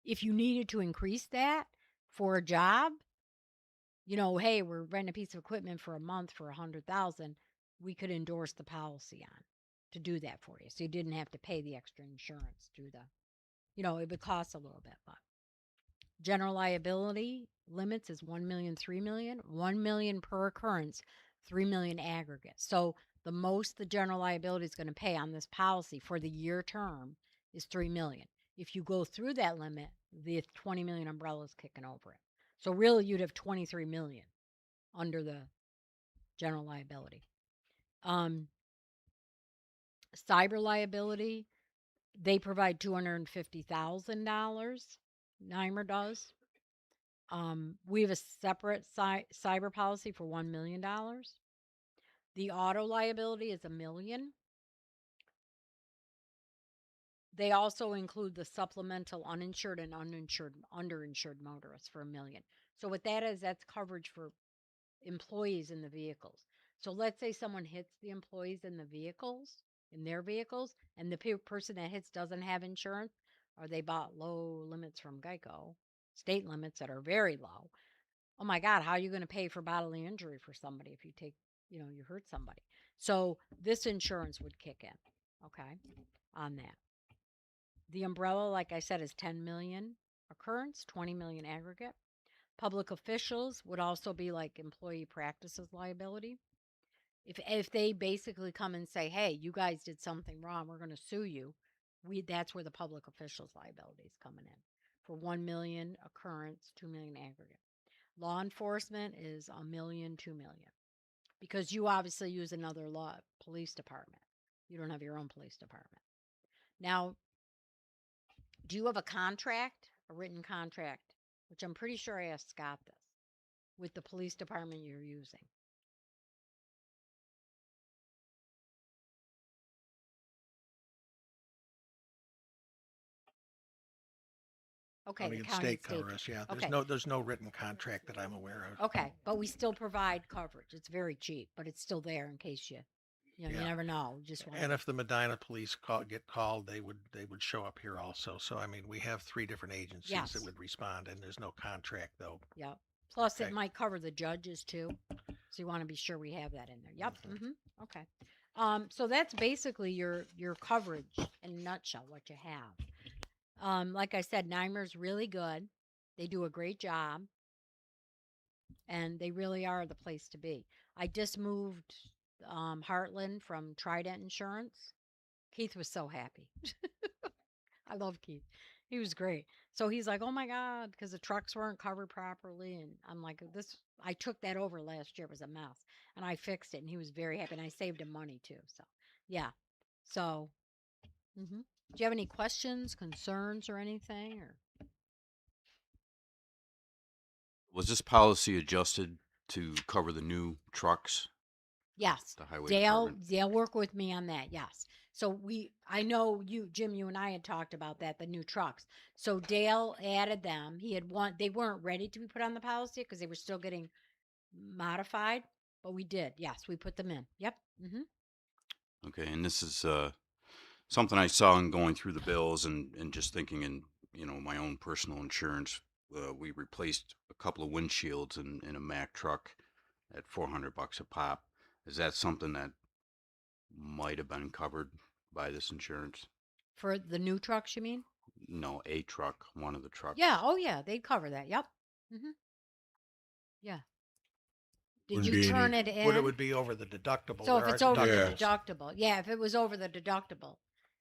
If you needed to increase that for a job, hey, we're renting a piece of equipment for a month for 100,000, we could endorse the policy on to do that for you. So you didn't have to pay the extra insurance through it would cost a little bit, but general liability limits is 1 million, 3 million, 1 million per occurrence, 3 million aggregate. So the most the general liability is going to pay on this policy for the year term is 3 million. If you go through that limit, the 20 million umbrella is kicking over it. So really you'd have 23 million under the general liability. Cyber liability, they provide $250,000. NYMER does. We have a separate cyber policy for $1 million. The auto liability is $1 million. They also include the supplemental uninsured and underinsured motorists for $1 million. So what that is, that's coverage for employees in the vehicles. So let's say someone hits the employees in their vehicles, and the person that hits doesn't have insurance, or they bought low limits from Geico, state limits that are very low. Oh my God, how are you going to pay for bodily injury for somebody if you hurt somebody? So this insurance would kick in, okay, on that. The umbrella, like I said, is 10 million occurrence, 20 million aggregate. Public officials would also be like employee practices liability. If they basically come and say, hey, you guys did something wrong, we're going to sue you, that's where the public officials liability is coming in for 1 million occurrence, 2 million aggregate. Law enforcement is $1 million, 2 million, because you obviously use another police department. You don't have your own police department. Now, do you have a written contract, which I'm pretty sure I asked Scott this, with the police department you're using? Okay, County the and county state and state. cover us, yeah. Okay. There's no written contract that I'm aware of. Okay, but we still provide coverage. It's very cheap, but it's still there in case you Yeah. never know. Just want And if the Medina police get called, they would show up here also. So I mean, we have 3 different agencies Yes. that would respond, and there's no contract though. Yep. Plus, Okay. it might cover the judges too, so you want to be sure we have that in there. Yep. Okay. So that's basically your coverage in a nutshell. What you have. Like I said, NYMER's really good. They do a great job, and they really are the place to be. I just moved Heartland from Trident Insurance. Keith was so happy. I love Keith. He was great. So he's like, oh my God, because the trucks weren't covered properly. And I'm like, I took that over last year. It was a mess. And I fixed it. And he was very happy. And I saved him money too. So, yeah. So, do you have any questions, concerns, or anything? Or Was this policy adjusted to cover the new trucks? yes, The highway they'll department? work with me on that. Yes. So I know Jim, you and I had talked about that, the new trucks. So Dale added them. They weren't ready to be put on the policy because they were still getting modified, but we did. Yes, we put them in. Yep. Okay, and this is something I saw in going through the bills and just thinking in my own personal insurance. We replaced a couple of windshields in a Mack truck at $400 a pop. Is that something that might have been covered by this insurance? For the new trucks, you mean? No, a truck, one of the trucks. Yeah. Oh, yeah. They'd cover that. Yep. Yeah. Did Wouldn't you be turn any- it in? But it would be over the deductible. So There if it's are over the Yes. deductible, yeah, if it was over the deductible,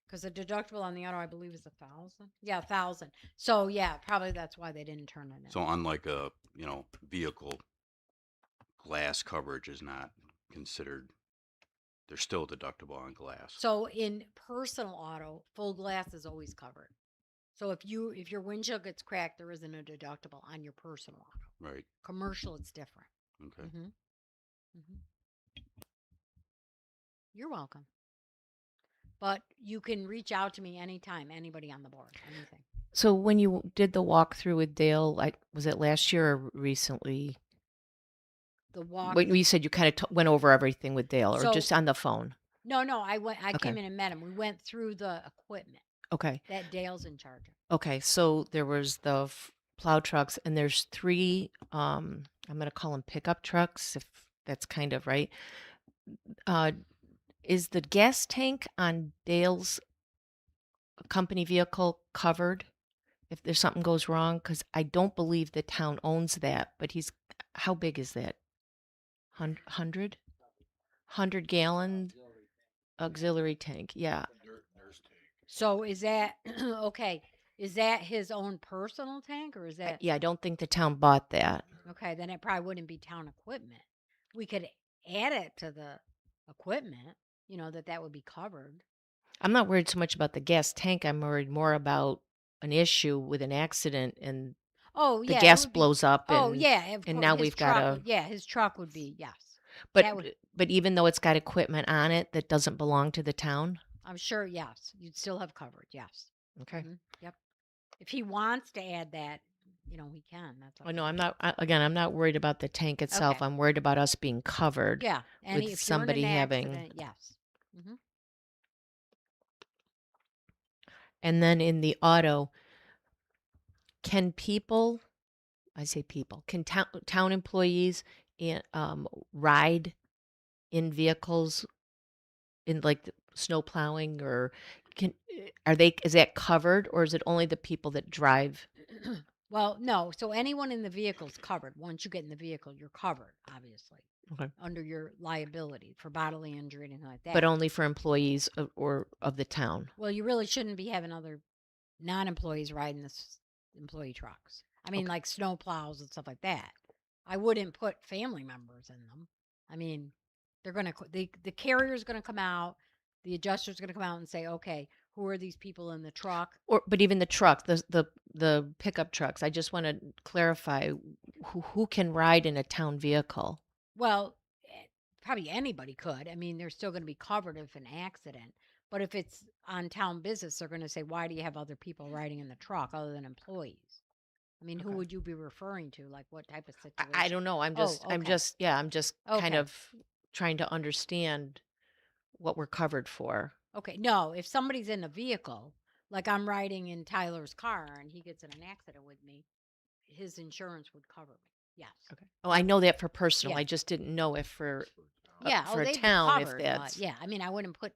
Because the deductible on the auto, I believe, is 1,000. Yeah, 1,000. So yeah, probably that's why they didn't turn it in. So unlike a, vehicle, glass coverage is not considered, there's still deductible on glass. So in personal auto, full glass is always covered. So if your windshield gets cracked, there isn't a deductible on your personal auto. Right. Commercial, it's different. Okay. hmm hmm You're welcome. But you can reach out to me anytime, anybody on the board, anything. So when you did the walkthrough with Dale, like was it last year or recently? The walk. When you said you kind of went over everything with Dale, or So- just on the phone? No, I went. I Okay. came in and met him. We went through the equipment Okay. that Dale's in charge of. Okay. So there was the plow trucks, and there's three. I'm gonna call them pickup trucks, if that's kind of right. Is the gas tank on Dale's company vehicle covered if there's something goes wrong? Because I don't believe the town owns that, but how big is that? 100? 100-gallon auxiliary tank. Yeah. So is that okay? Is that his own personal tank, or is that Yeah, I don't think the town bought that. okay? Then it probably wouldn't be town equipment. We could add it to the equipment. That would be covered. I'm not worried so much about the gas tank. I'm worried more about an issue with an accident and Oh the yeah, it gas would be- blows up. Oh And, yeah, and now his we've truck got would- yeah, his truck would be yes. But would- but even though it's got equipment on it that doesn't belong to the town. I'm sure yes, you'd still have coverage. Yes. Okay. Yep. If he wants to add that, he can. That's Oh no, I'm not. Again, I'm not worried about the tank itself. Okay. I'm worried about us being covered. Yeah, and with if somebody you're in an having- accident, yes. And then in the auto, can people? I say people. Can town employees ride in vehicles in like snow plowing, or is that covered, or is it only the people that drive? Well, no. So anyone in the vehicle is covered. Once you get in the vehicle, you're covered, obviously, Okay. under your liability for bodily injury, anything like that. But only for employees of the town. Well, you really shouldn't be having other non-employees riding this employee trucks. I mean, Okay. like snow plows and stuff like that. I wouldn't put family members in them. I mean, they're gonna the carrier's gonna come out, the adjuster's gonna come out and say, okay, who are these people in the truck? But even the truck, the pickup trucks. I just want to clarify who can ride in a town vehicle. Well, probably anybody could. I mean, they're still going to be covered if an accident. But if it's on town business, they're going to say, why do you have other people riding in the truck other than employees? I mean, who Okay. would you be referring to? Like what type of situation? I don't know. I'm Oh, just okay. I'm just kind Okay. of trying to understand what we're covered for. Okay, no, if somebody's in a vehicle, like I'm riding in Tyler's car and he gets in an accident with me, his insurance would cover me. Yes. Okay. Oh, I know that for personal. Yeah. I just didn't know if for Yeah, for a they'd be town if covered, that's but yeah, I mean, I wouldn't put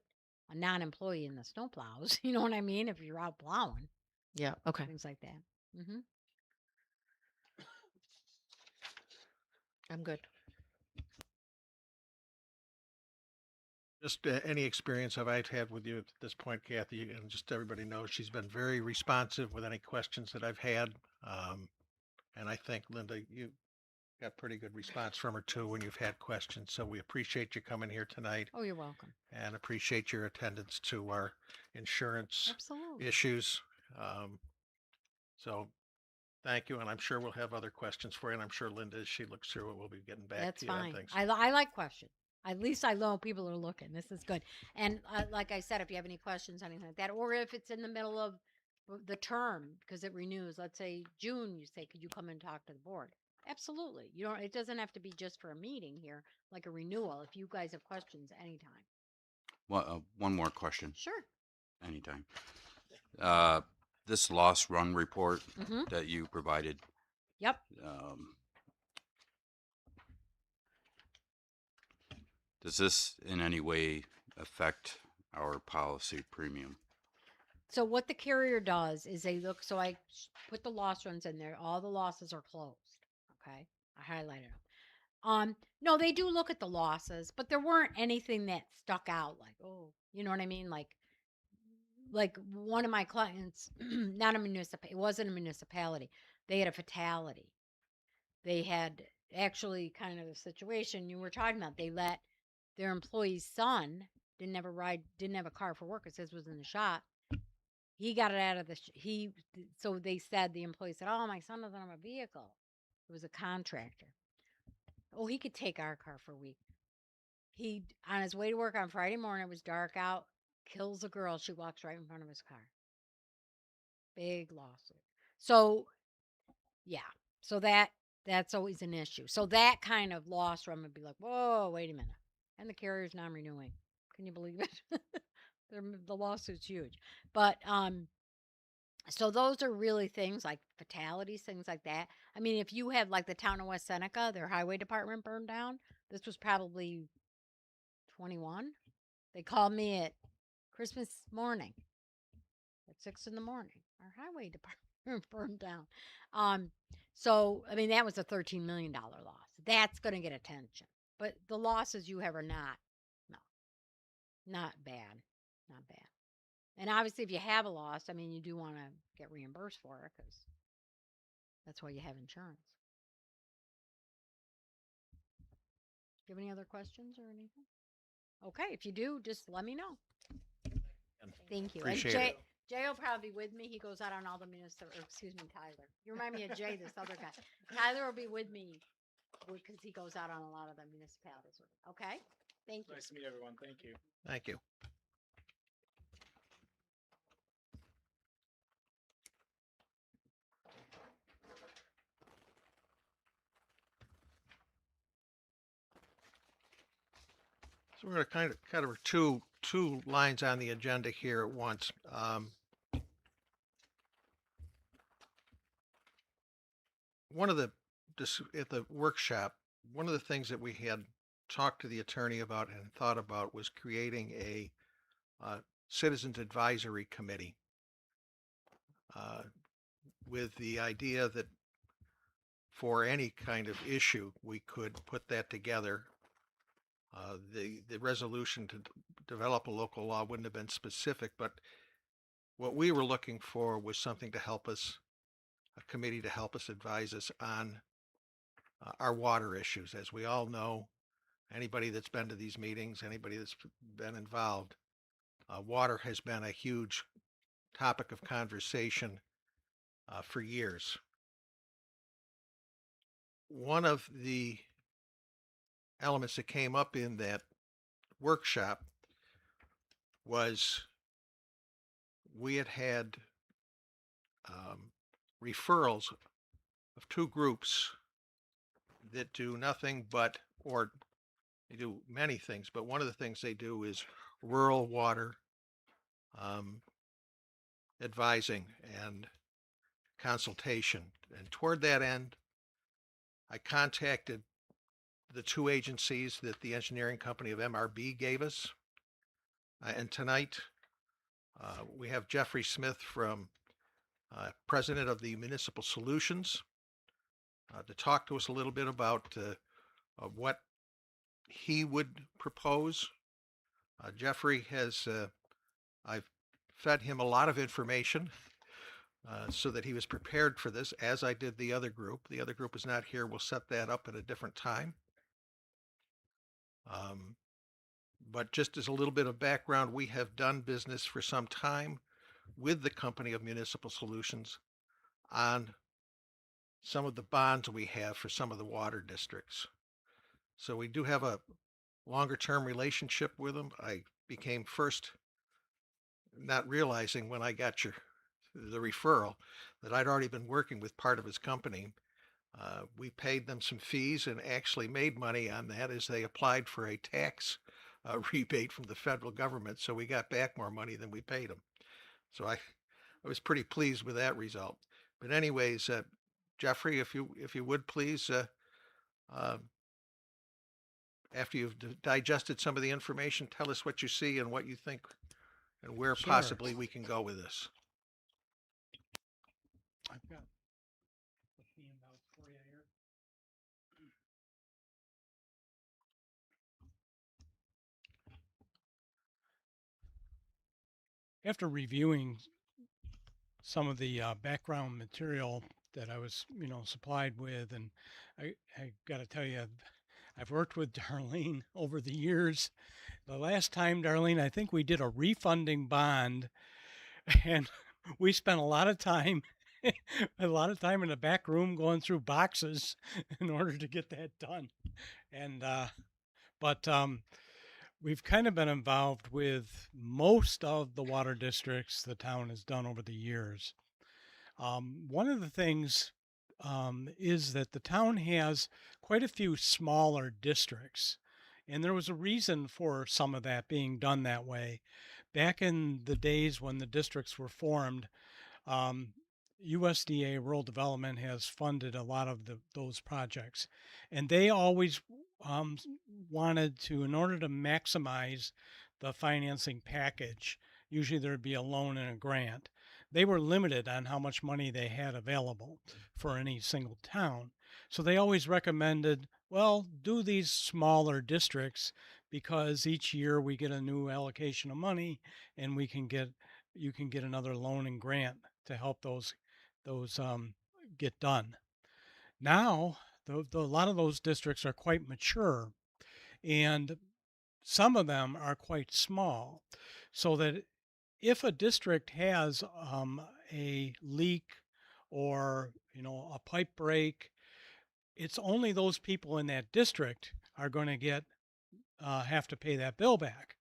a non-employee in the snow plows. You know what I mean? If you're out plowing, yeah. Okay. things like that. Mm-hmm. I'm good. Just any experience I've had with you at this point, Kathy, and just everybody knows she's been very responsive with any questions that I've had. And I think, Linda, you got pretty good response from her too when you've had questions. So we appreciate you coming here tonight Oh, you're welcome. and appreciate your attendance to our insurance Absolutely. issues. So thank you. And I'm sure we'll have other questions for you. And I'm sure Linda, as she looks through it, will be getting back That's to you on fine. things. I like questions. At least I know people are looking. This is good. And like I said, if you have any questions, anything like that, or if it's in the middle of the term because it renews, let's say June, you say, could you come and talk to the board? Absolutely. You don't. It doesn't have to be just for a meeting here, like a renewal. If you guys have questions, anytime. Well, one more question, Sure. anytime. This loss run report Mm-hmm. that you provided, Yep. does this in any way affect our policy premium? So what the carrier does is they look. So I put the loss runs in there. All the losses are closed. Okay, I highlighted them. No, they do look at the losses, but there weren't anything that stuck out. Like, oh, you know what I mean? Like, like one of my clients, not a municipal, it wasn't a municipality. They had a fatality. They had actually kind of a situation you were talking about. They let their employee's son didn't have a car for work. It says was in the shop. He got it out of the so they said the employee said, "Oh, my son doesn't have a vehicle." It was a contractor. Oh, he could take our car for a week. He on his way to work on Friday morning, it was dark out, kills a girl. She walks right in front of his car. Big lawsuit. So yeah. So that's always an issue. So that kind of loss from would be like, whoa, wait a minute. And the carrier's non-renewing. Can you believe it? The lawsuit's huge. But so those are really things like fatalities, things like that. I mean, if you had like the town of West Seneca, their highway department burned down, this was probably 21. They called me at Christmas morning at 6 in the morning. Our highway department burned down. So I mean that was a $13 million loss. That's going to get attention. But the losses you have are no, not bad, not bad. And obviously, if you have a loss, I mean, you do want to get reimbursed for it because that's why you have insurance. Do you have any other questions or anything? Okay, if you do, just let me know. Thank you. Appreciate and it. Jay will probably be with me. He goes out on all the excuse me, Tyler. You remind me of Jay, this other guy. Tyler will be with me because he goes out on a lot of the municipalities. Okay? Thank you. Nice to meet everyone. Thank you. Thank you. So we're going to kind of cover two lines on the agenda here at once. One of the at the workshop, one of the things that we had talked to the attorney about and thought about was creating a citizens advisory committee with the idea that for any kind of issue we could put that together. The resolution to develop a local law wouldn't have been specific, but what we were looking for was something to help us, a committee to help us advise us on our water issues. As we all know, anybody that's been to these meetings, anybody that's been involved, water has been a huge topic of conversation for years. One of the elements that came up in that workshop was we had referrals of two groups that do nothing but, or they do many things, but one of the things they do is rural water advising and consultation. And toward that end, I contacted the two agencies that the engineering company of MRB gave us. And tonight, we have Jeffrey Smith from president of the Municipal Solutions to talk to us a little bit about what he would propose. Jeffrey has, I've fed him a lot of information so that he was prepared for this, as I did the other group. The other group is not here. We'll set that up at a different time. But just as a little bit of background, we have done business for some time with the company of Municipal Solutions on some of the bonds we have for some of the water districts. So we do have a longer term relationship with them. I became first not realizing when I got the referral that I'd already been working with part of his company. We paid them some fees and actually made money on that as they applied for a tax rebate from the federal government. So we got back more money than we paid them. So I was pretty pleased with that result. But anyways, Jeffrey, if you would please, after you've digested some of the information, tell us what you see and what you think and where Sure. possibly we can go with this. I've got the handouts for you here. after reviewing some of the background material that I was, supplied with, and I got to tell you, I've worked with Darlene over the years. The last time, Darlene, I think we did a refunding bond, and we spent a lot of time, a lot of time in the back room going through boxes in order to get that done. And but we've kind of been involved with most of the water districts the town has done over the years. One of the things is that the town has quite a few smaller districts, and there was a reason for some of that being done that way. Back in the days when the districts were formed, um, USDA Rural Development has funded a lot of those projects, and they always um, wanted to, in order to maximize the financing package, usually there'd be a loan and a grant. They were limited on how much money they had available for any single town. So they always recommended, well, do these smaller districts because each year we get a new allocation of money and you can get another loan and grant to help those get done. Now, a lot of those districts are quite mature, and some of them are quite small, so that if a district has a leak or a pipe break, it's only those people in that district are going to get have to pay that bill back.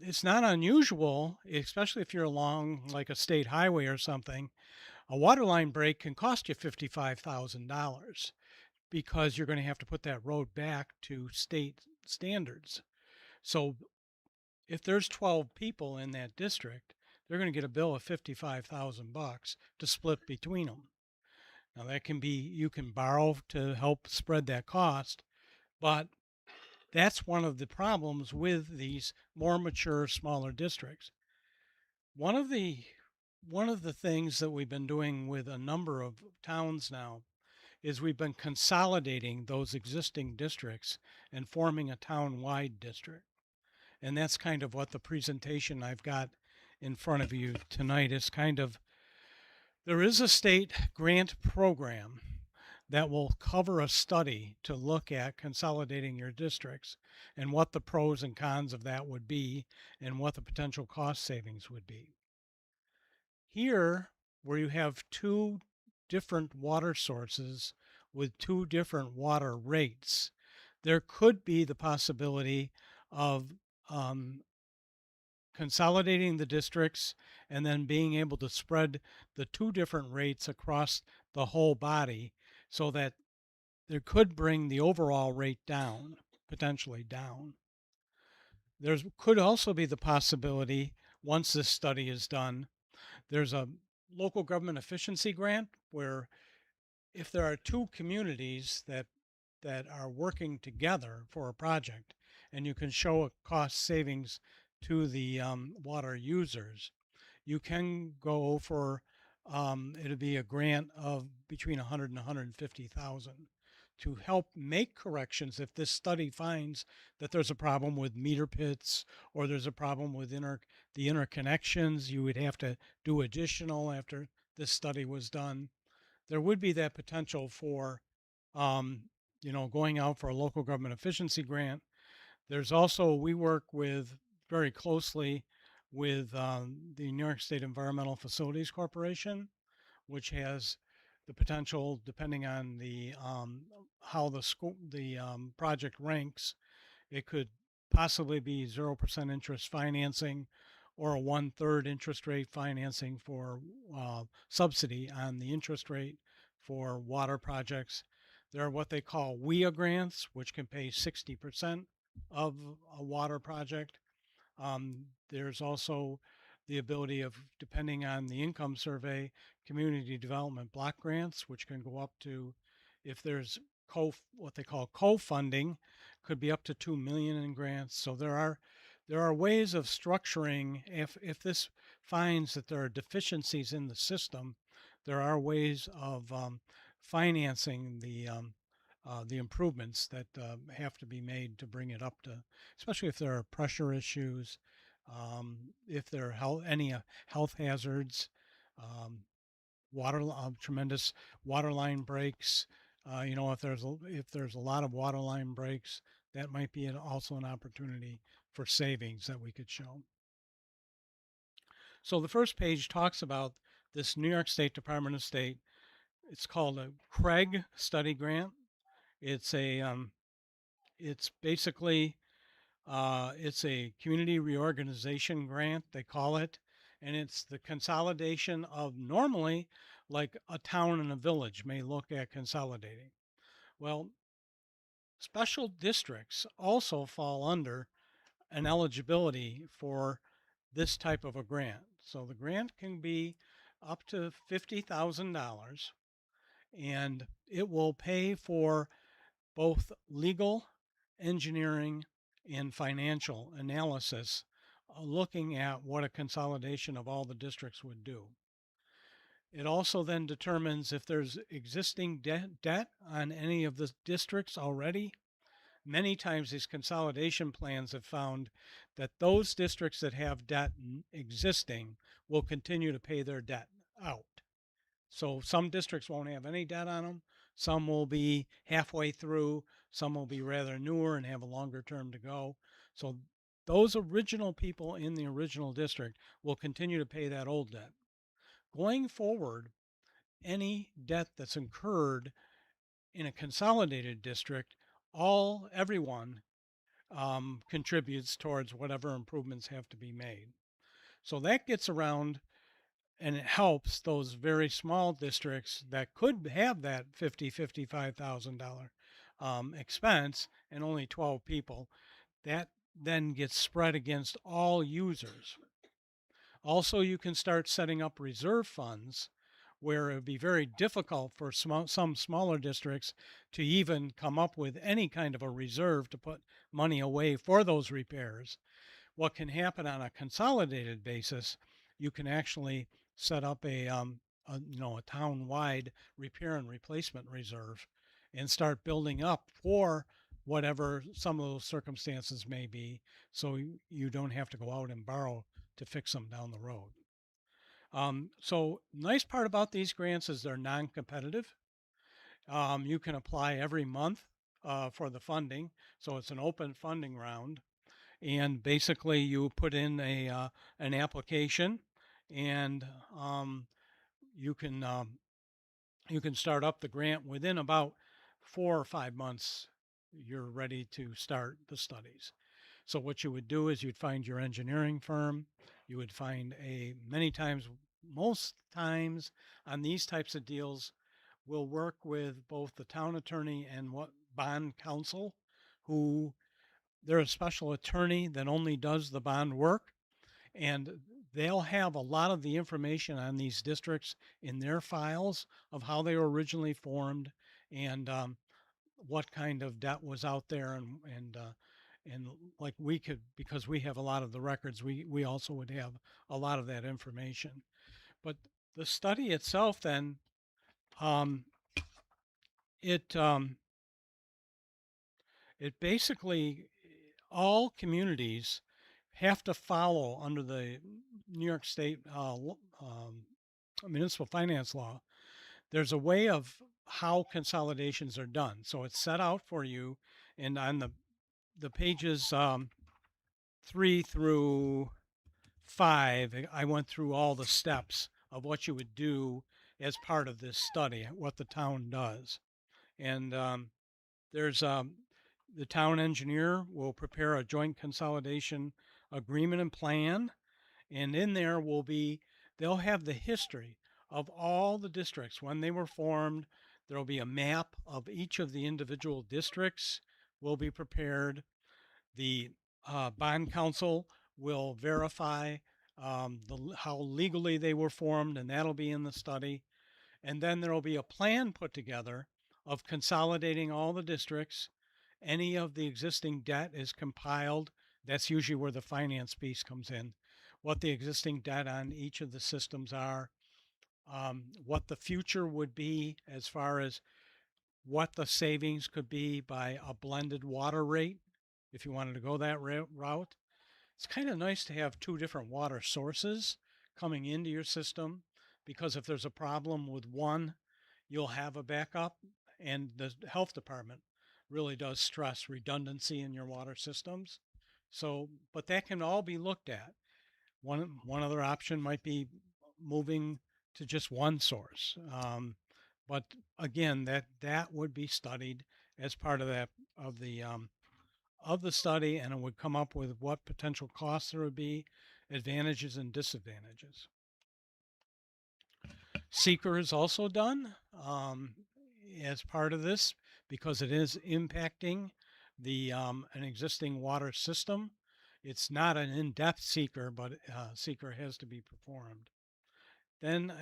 It's not unusual, especially if you're along like a state highway or something. A water line break can cost you $55,000 because you're going to have to put that road back to state standards. So if there's 12 people in that district, they're going to get a bill of $55,000 to split between them. Now that can be, you can borrow to help spread that cost, but that's one of the problems with these more mature, smaller districts. One of the one of the things that we've been doing with a number of towns now is we've been consolidating those existing districts and forming a town-wide district. And that's kind of what the presentation I've got in front of you tonight is kind of. There is a state grant program that will cover a study to look at consolidating your districts and what the pros and cons of that would be and what the potential cost savings would be. Here, where you have two different water sources with two different water rates, there could be the possibility of um, consolidating the districts and then being able to spread the two different rates across the whole body so that there could bring the overall rate down, potentially down. There could also be the possibility, once this study is done, there's a local government efficiency grant where if there are two communities that are working together for a project and you can show a cost savings to the water users, you can go for it'll be a grant of between 100 and 150,000 to help make corrections if this study finds that there's a problem with meter pits or there's a problem with the interconnections. You would have to do additional after this study was done. There would be that potential for um, going out for a local government efficiency grant. There's also, we work with very closely with the New York State Environmental Facilities Corporation, which has the potential, depending on the how the project ranks, it could possibly be 0% interest financing or a 1/3 interest rate financing for subsidy on the interest rate for water projects. There are what they call WIA grants, which can pay 60% of a water project. There's also the ability of, depending on the income survey, community development block grants, which can go up to, if there's what they call co-funding, could be up to 2 million in grants. So there are ways of structuring. If this finds that there are deficiencies in the system, there are ways of financing the improvements that have to be made to bring it up to, especially if there are pressure issues. if there are any health hazards, um, tremendous water line breaks. If there's a lot of water line breaks, that might be also an opportunity for savings that we could show. So the first page talks about this New York State Department of State. It's called a Craig Study Grant. It's it's basically it's a community reorganization grant, they call it, and it's the consolidation of normally like a town and a village may look at consolidating. Well, special districts also fall under an eligibility for this type of a grant. So the grant can be up to $50,000 and it will pay for both legal, engineering, and financial analysis looking at what a consolidation of all the districts would do. It also then determines if there's existing debt on any of the districts already. Many times these consolidation plans have found that those districts that have debt existing will continue to pay their debt out. So some districts won't have any debt on them. Some will be halfway through. Some will be rather newer and have a longer term to go. So those original people in the original district will continue to pay that old debt. Going forward, any debt that's incurred in a consolidated district, everyone contributes towards whatever improvements have to be made. So that gets around and it helps those very small districts that could have that $55,000 expense and only 12 people. That then gets spread against all users. Also, you can start setting up reserve funds where it would be very difficult for some smaller districts to even come up with any kind of a reserve to put money away for those repairs. What can happen on a consolidated basis, you can actually set up a town-wide repair and replacement reserve and start building up for whatever some of those circumstances may be, so you don't have to go out and borrow to fix them down the road. So nice part about these grants is they're non-competitive. You can apply every month for the funding, so it's an open funding round. And basically, you put in an application, and you can start up the grant within about 4 or 5 months. You're ready to start the studies. So what you would do is you'd find your engineering firm. You would find most times on these types of deals, we'll work with both the town attorney and bond counsel, who they're a special attorney that only does the bond work, and they'll have a lot of the information on these districts in their files of how they were originally formed and what kind of debt was out there, and like we could, because we have a lot of the records, we also would have a lot of that information. But the study itself then, it basically, all communities have to follow under the New York State municipal finance law. There's a way of how consolidations are done. So it's set out for you, and on the pages 3 through 5, I went through all the steps of what you would do as part of this study, what the town does. And there's the town engineer will prepare a joint consolidation agreement and plan, and in there they'll have the history of all the districts when they were formed. There'll be a map of each of the individual districts will be prepared. The bond counsel will verify how legally they were formed, and that'll be in the study. And then there will be a plan put together of consolidating all the districts. Any of the existing debt is compiled. That's usually where the finance piece comes in. What the existing debt on each of the systems are, what the future would be as far as what the savings could be by a blended water rate, if you wanted to go that route. it's kind of nice to have two different water sources coming into your system, because if there's a problem with one, you'll have a backup. And the health department really does stress redundancy in your water systems. So, but that can all be looked at. One other option might be moving to just one source. But again, that would be studied as part of the study, and it would come up with what potential costs there would be, advantages and disadvantages. Seeker is also done as part of this because it is impacting an existing water system. It's not an in-depth seeker, but seeker has to be performed. Then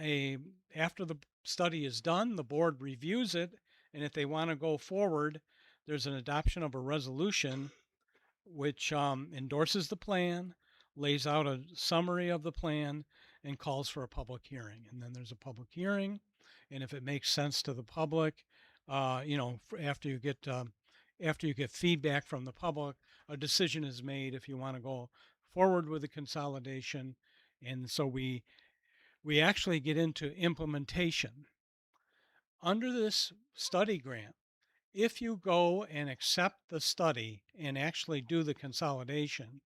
after the study is done, the board reviews it, and if they want to go forward, there's an adoption of a resolution which endorses the plan, lays out a summary of the plan, and calls for a public hearing. And then there's a public hearing, and if it makes sense to the public, after you get feedback from the public, a decision is made if you want to go forward with the consolidation. And so we actually get into implementation. Under this study grant, if you go and accept the study and actually do the consolidation,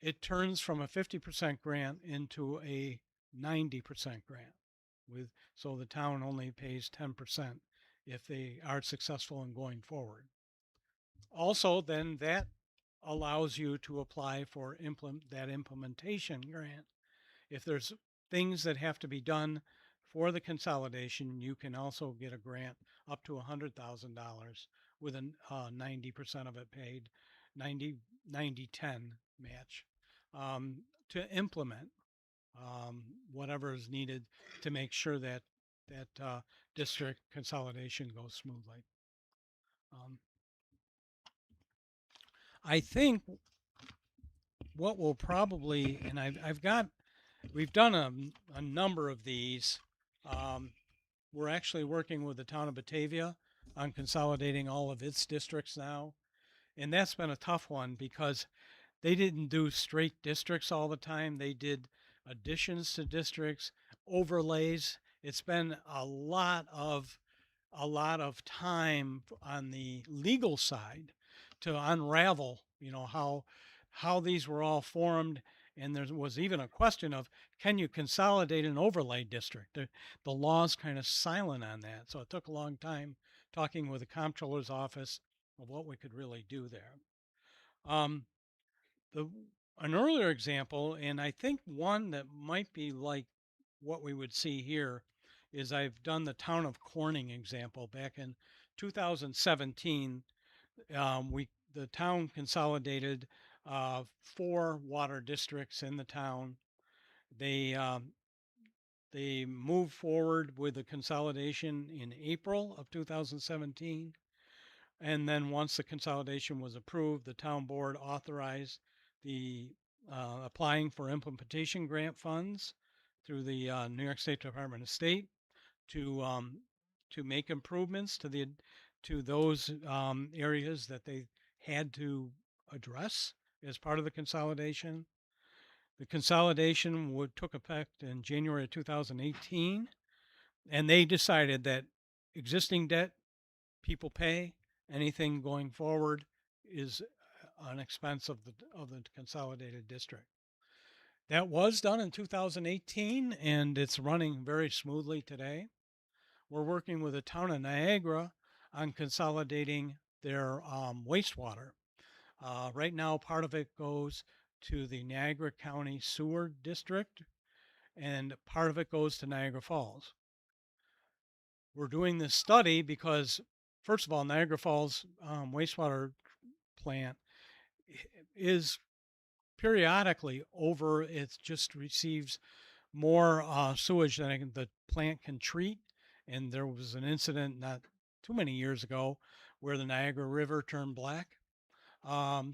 it turns from a 50% grant into a 90% grant. So the town only pays 10% if they are successful in going forward. Also, then that allows you to apply for that implementation grant. If there's things that have to be done for the consolidation, you can also get a grant up to $100,000 with a 90% of it paid, 90-10 match, to implement whatever is needed to make sure that district consolidation goes smoothly. I think what will probably, and we've done a number of these. We're actually working with the town of Batavia on consolidating all of its districts now. And that's been a tough one because they didn't do straight districts all the time. They did additions to districts, overlays. It's been a lot of time on the legal side to unravel, how these were all formed. And there was even a question of, can you consolidate an overlay district? The law's kind of silent on that. So it took a long time talking with the comptroller's office of what we could really do there. An earlier example, and I think one that might be like what we would see here, is I've done the town of Corning example. Back in 2017, the town consolidated 4 water districts in the town. They moved forward with the consolidation in April of 2017. And then once the consolidation was approved, the town board authorized the applying for implementation grant funds through the New York State Department of State to make improvements to those areas that they had to address as part of the consolidation. The consolidation took effect in January of 2018, and they decided that existing debt people pay, anything going forward is an expense of the consolidated district. That was done in 2018, and it's running very smoothly today. We're working with the town of Niagara on consolidating their wastewater. Right now, part of it goes to the Niagara County Sewer District, and part of it goes to Niagara Falls. We're doing this study because, first of all, Niagara Falls wastewater plant is periodically over. It just receives more sewage than the plant can treat. And there was an incident not too many years ago where the Niagara River turned black.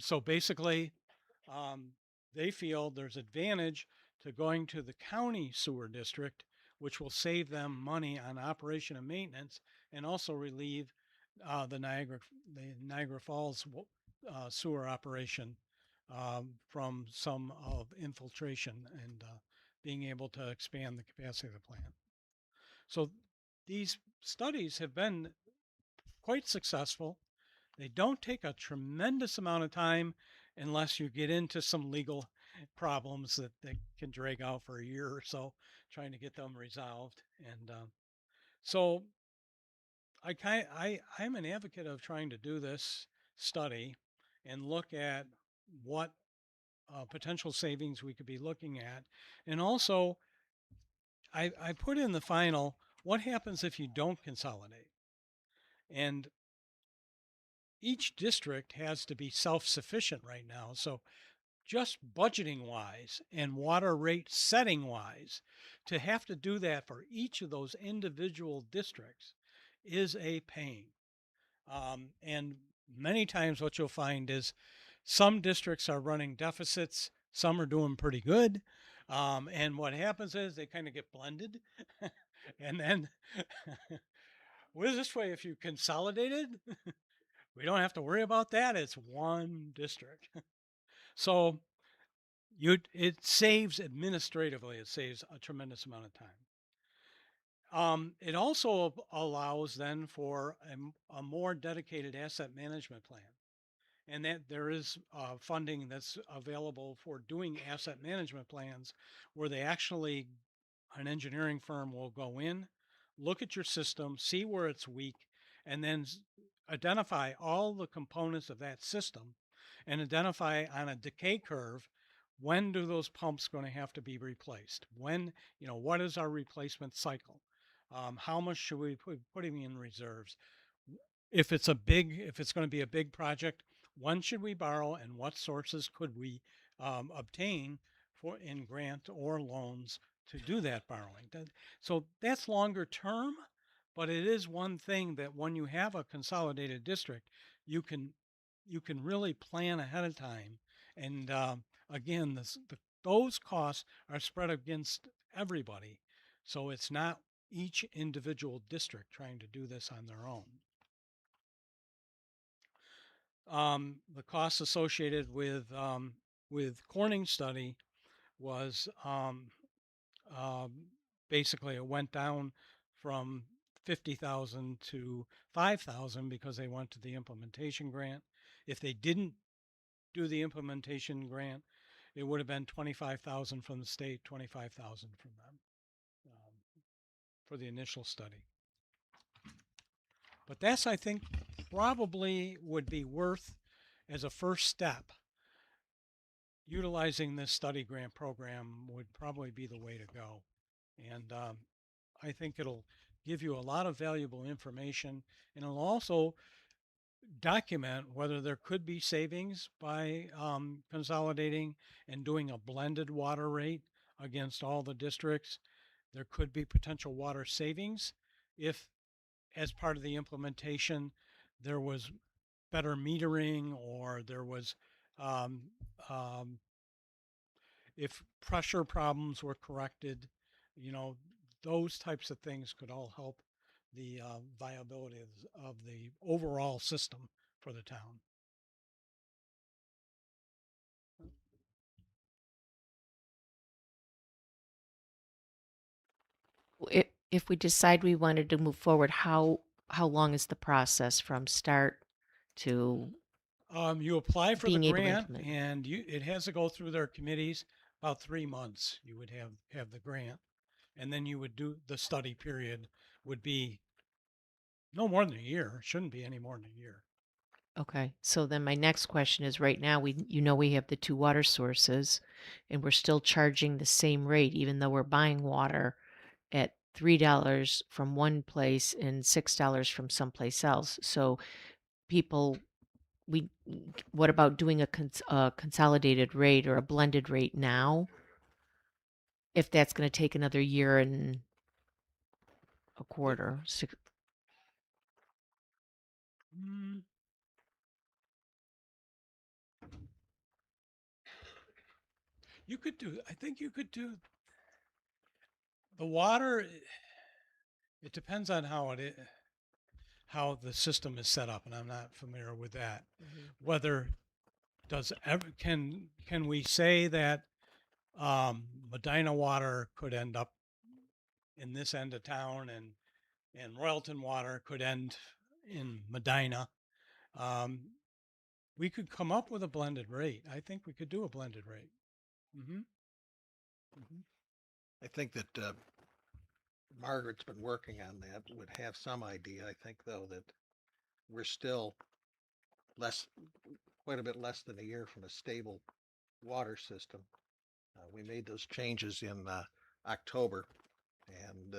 So basically, they feel there's advantage to going to the county sewer district, which will save them money on operation and maintenance, and also relieve the Niagara Falls sewer operation from some of infiltration and being able to expand the capacity of the plant. So these studies have been quite successful. They don't take a tremendous amount of time unless you get into some legal problems that can drag out for a year or so trying to get them resolved. And so I'm an advocate of trying to do this study and look at what potential savings we could be looking at. And also, I put in the final, what happens if you don't consolidate? And each district has to be self-sufficient right now. So just budgeting wise and water rate setting wise, to have to do that for each of those individual districts is a pain. And many times what you'll find is some districts are running deficits, some are doing pretty good. And what happens is they kind of get blended. And then with this way, if you consolidated, we don't have to worry about that. It's one district. So it saves administratively, it saves a tremendous amount of time. It also allows then for a more dedicated asset management plan, and that there is funding that's available for doing asset management plans where they actually, an engineering firm will go in, look at your system, see where it's weak, and then identify all the components of that system and identify on a decay curve when do those pumps going to have to be replaced, when, what is our replacement cycle, how much should we put putting in reserves, if it's going to be a big project, when should we borrow and what sources could we obtain for in grant or loans to do that borrowing. So that's longer term, but it is one thing that when you have a consolidated district, you can really plan ahead of time. And again, those costs are spread against everybody. So it's not each individual district trying to do this on their own. The costs associated with Corning study was basically it went down from 50,000 to 5,000 because they went to the implementation grant. If they didn't do the implementation grant, it would have been 25,000 from the state, 25,000 from them for the initial study. But that's, I think, probably would be worth as a first step. Utilizing this study grant program would probably be the way to go. And I think it'll give you a lot of valuable information, and it'll also document whether there could be savings by consolidating and doing a blended water rate against all the districts. There could be potential water savings if, as part of the implementation, there was better metering or there was if pressure problems were corrected, you know, those types of things could all help the viability of the overall system for the town. If we decide we wanted to move forward, how long is the process from start to You apply for the being able to grant, implement? and it has to go through their committees. About 3 months, you would have the grant, and then you would do the study period. Would be no more than a year. Shouldn't be any more than a year. Okay, so then my next question is, right now we have the two water sources, and we're still charging the same rate, even though we're buying water at $3 from one place and $6 from someplace else. So people, we, what about doing a consolidated rate or a blended rate now? If that's going to take another year and a quarter, Mm, you could do. I think you could do the water. It depends on how the system is set up, and I'm not familiar with that. Whether Can we say that Medina water could end up in this end of town, and Royalton water could end in Medina? We could come up with a blended rate. I think we could do a blended rate. Mm-hmm. I think that Margaret's been working on that, would have some idea. I think though that we're still quite a bit less than a year from a stable water system. We made those changes in October, and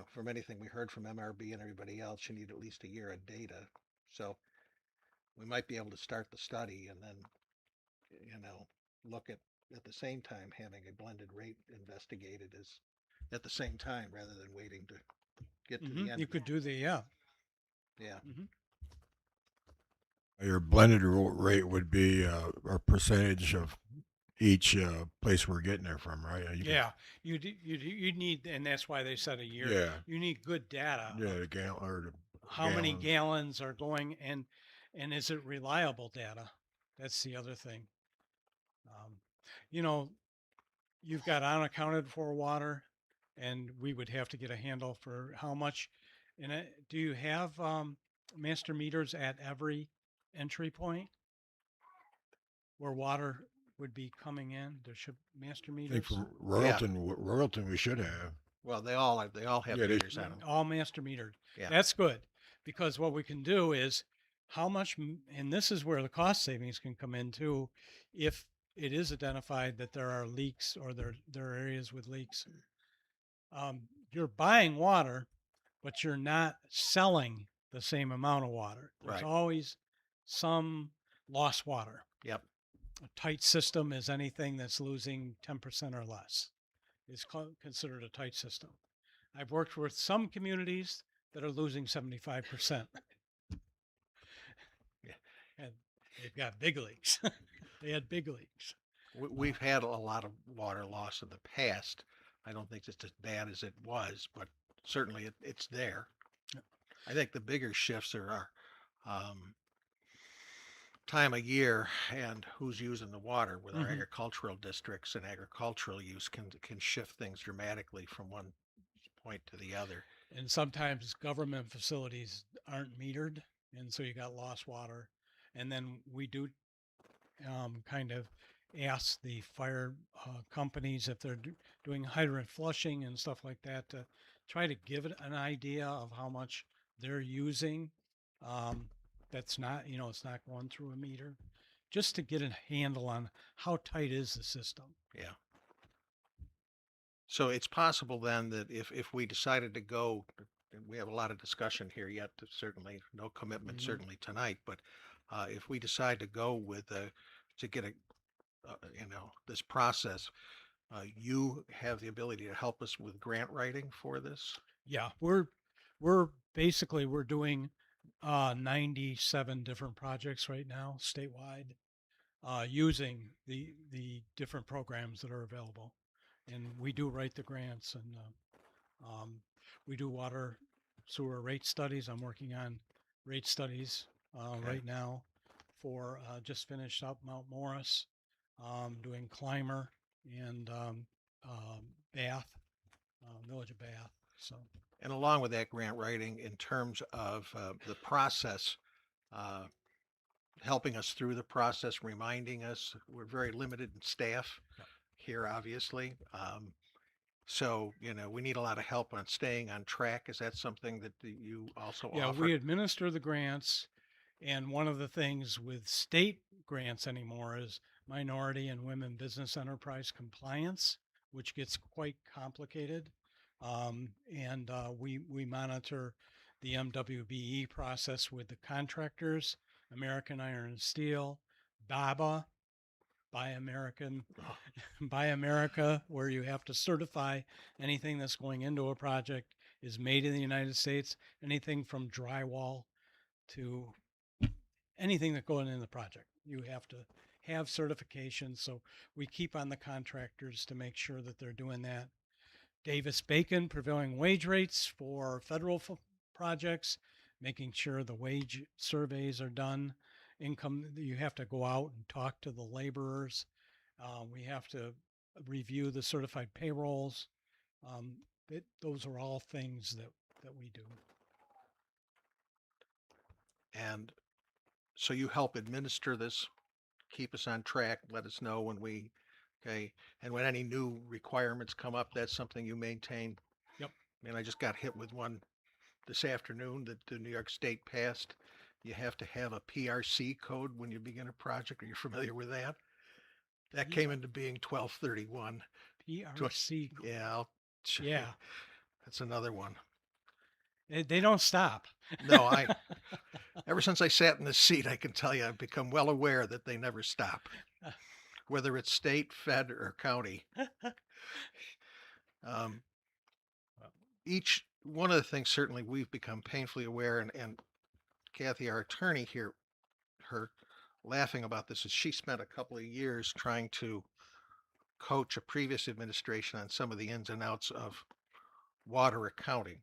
from anything we heard from MRB and everybody else, you need at least a year of data. So we might be able to start the study and then, look at the same time having a blended rate investigated as at the same time rather than waiting to get to the end. You could do the yeah. Yeah. Your blended rate would be a percentage of each place we're getting it from, right? Yeah, you need, and that's why they said a year. Yeah. You need good data. Yeah, the How many gallons. gallons are going, and is it reliable data? That's the other thing. You've got unaccounted for water, and we would have to get a handle for how much. And do you have master meters at every entry point where water would be coming in? There should master I think meters. for Royalton we should have. Well, they all have Yeah, they- meters on them. All master metered. Yeah. That's good, because what we can do is how much, and this is where the cost savings can come in too, if it is identified that there are leaks or there are areas with leaks. You're buying water, but you're not selling the same amount of water. There's Right. always some lost water. Yep. A tight system is anything that's losing 10% or less. It's considered a tight system. I've worked with some communities that are losing 75%. Yeah. And they've got big leaks. They had big leaks. We've had a lot of water loss in the past. I don't think it's as bad as it was, but certainly it's there. I think the bigger shifts are our time of year and who's using the water with our Mhm. agricultural districts, and agricultural use can shift things dramatically from one point to the other. And sometimes government facilities aren't metered, and so you got lost water. And then we do kind of ask the fire companies if they're doing hydrant flushing and stuff like that to try to give it an idea of how much they're using. That's not, it's not going through a meter, just to get a handle on how tight is the system. Yeah. So it's possible then that if we decided to go, and we have a lot of discussion here yet, certainly no commitment, Mhm. certainly tonight, but if we decide to go with to get this process, you have the ability to help us with grant writing for this. Yeah, we're doing 97 different projects right now statewide, using the different programs that are available, and we do write the grants, and we do water sewer rate studies. I'm working on rate studies right now for just finished up Mount Morris, doing Clymer and Bath, Village of Bath. So. And along with that grant writing, in terms of the process, helping us through the process, reminding us, we're very limited in staff here, obviously. So, we need a lot of help on staying on track. Is that something that you also Yeah, offer? we administer the grants. And one of the things with state grants anymore is minority and women business enterprise compliance, which gets quite complicated. And we monitor the MWBE process with the contractors, American Iron and Steel, BABA, Buy American, Buy America, where you have to certify anything that's going into a project is made in the United States, anything from drywall to anything that goes in the project. You have to have certification. So we keep on the contractors to make sure that they're doing that. Davis Bacon, prevailing wage rates for federal projects, making sure the wage surveys are done. income. You have to go out and talk to the laborers. We have to review the certified payrolls. Those are all things that we do. And so you help administer this, keep us on track, let us know when we, okay, and when any new requirements come up, that's something you maintain. Yep. I mean, I just got hit with one this afternoon that the New York State passed. You have to have a PRC code when you begin a project. Are you familiar with that? That came into being 12/31. PRC. Yeah, Yeah. That's another one. They don't stop. No, ever since I sat in this seat, I can tell you I've become well aware that they never stop, whether it's state, fed, or county. Each one of the things certainly we've become painfully aware, and Kathy, our attorney here, her laughing about this is she spent a couple of years trying to coach a previous administration on some of the ins and outs of water accounting.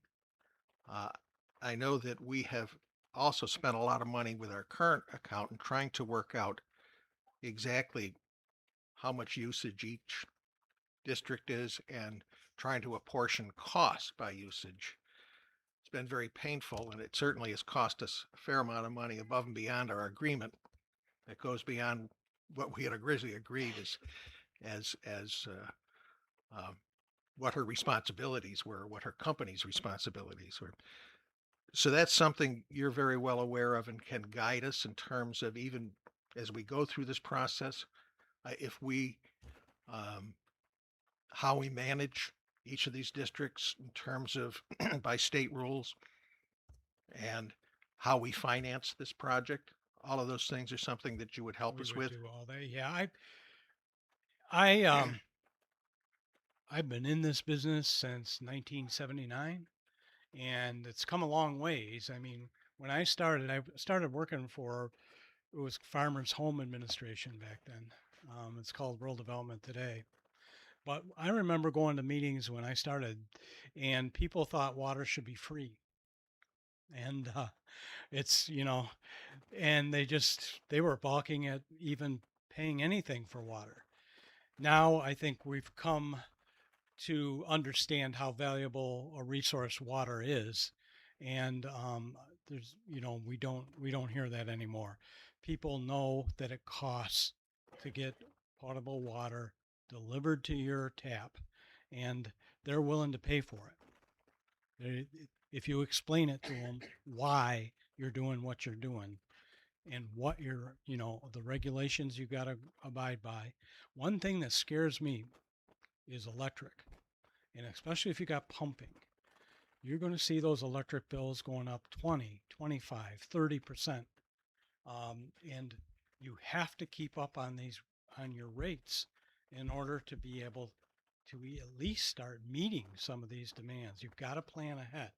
I know that we have also spent a lot of money with our current accountant trying to work out exactly how much usage each district is and trying to apportion costs by usage. It's been very painful, and it certainly has cost us a fair amount of money above and beyond our agreement. That goes beyond what we had originally agreed as what her responsibilities were, what her company's responsibilities were. So that's something you're very well aware of and can guide us in terms of, even as we go through this process, if we how we manage each of these districts in terms of by state rules, and how we finance this project. All of those things are something that you would help We us would with. do all that. Yeah. I've been in this business since 1979, and it's come a long ways. I mean, when I started working for, it was Farmers Home Administration back then. It's called Rural Development today. But I remember going to meetings when I started, and people thought water should be free. And it's, and they were balking at even paying anything for water. Now I think we've come to understand how valuable a resource water is, and we don't hear that anymore. People know that it costs to get potable water delivered to your tap, and they're willing to pay for it. If you explain it to them why you're doing what you're doing and what the regulations you got to abide by. One thing that scares me is electric. And especially if you got pumping, you're going to see those electric bills going up 20, 25, 30%. And you have to keep up on your rates in order to be able to at least start meeting some of these demands. You've got to plan ahead.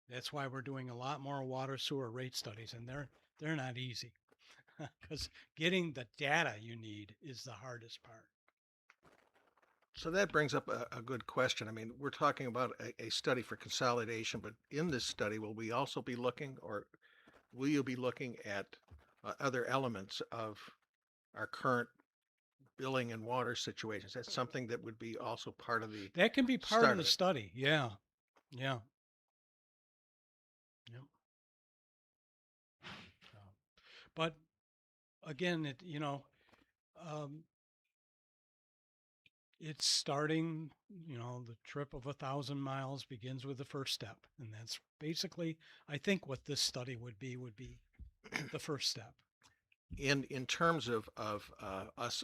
That's why we're doing a lot more water sewer rate studies, and they're not easy because getting the data you need is the hardest part. So that brings up a good question. I mean, we're talking about a study for consolidation, but in this study, will we also be looking, or will you be looking at other elements of our current billing and water situations? That's something that would be also part of the That can be part start of the it. study. Yeah. Yep. But again, it's starting, the trip of 1,000 miles begins with the first step. And that's basically, I think, what this study would be the first step. In terms of us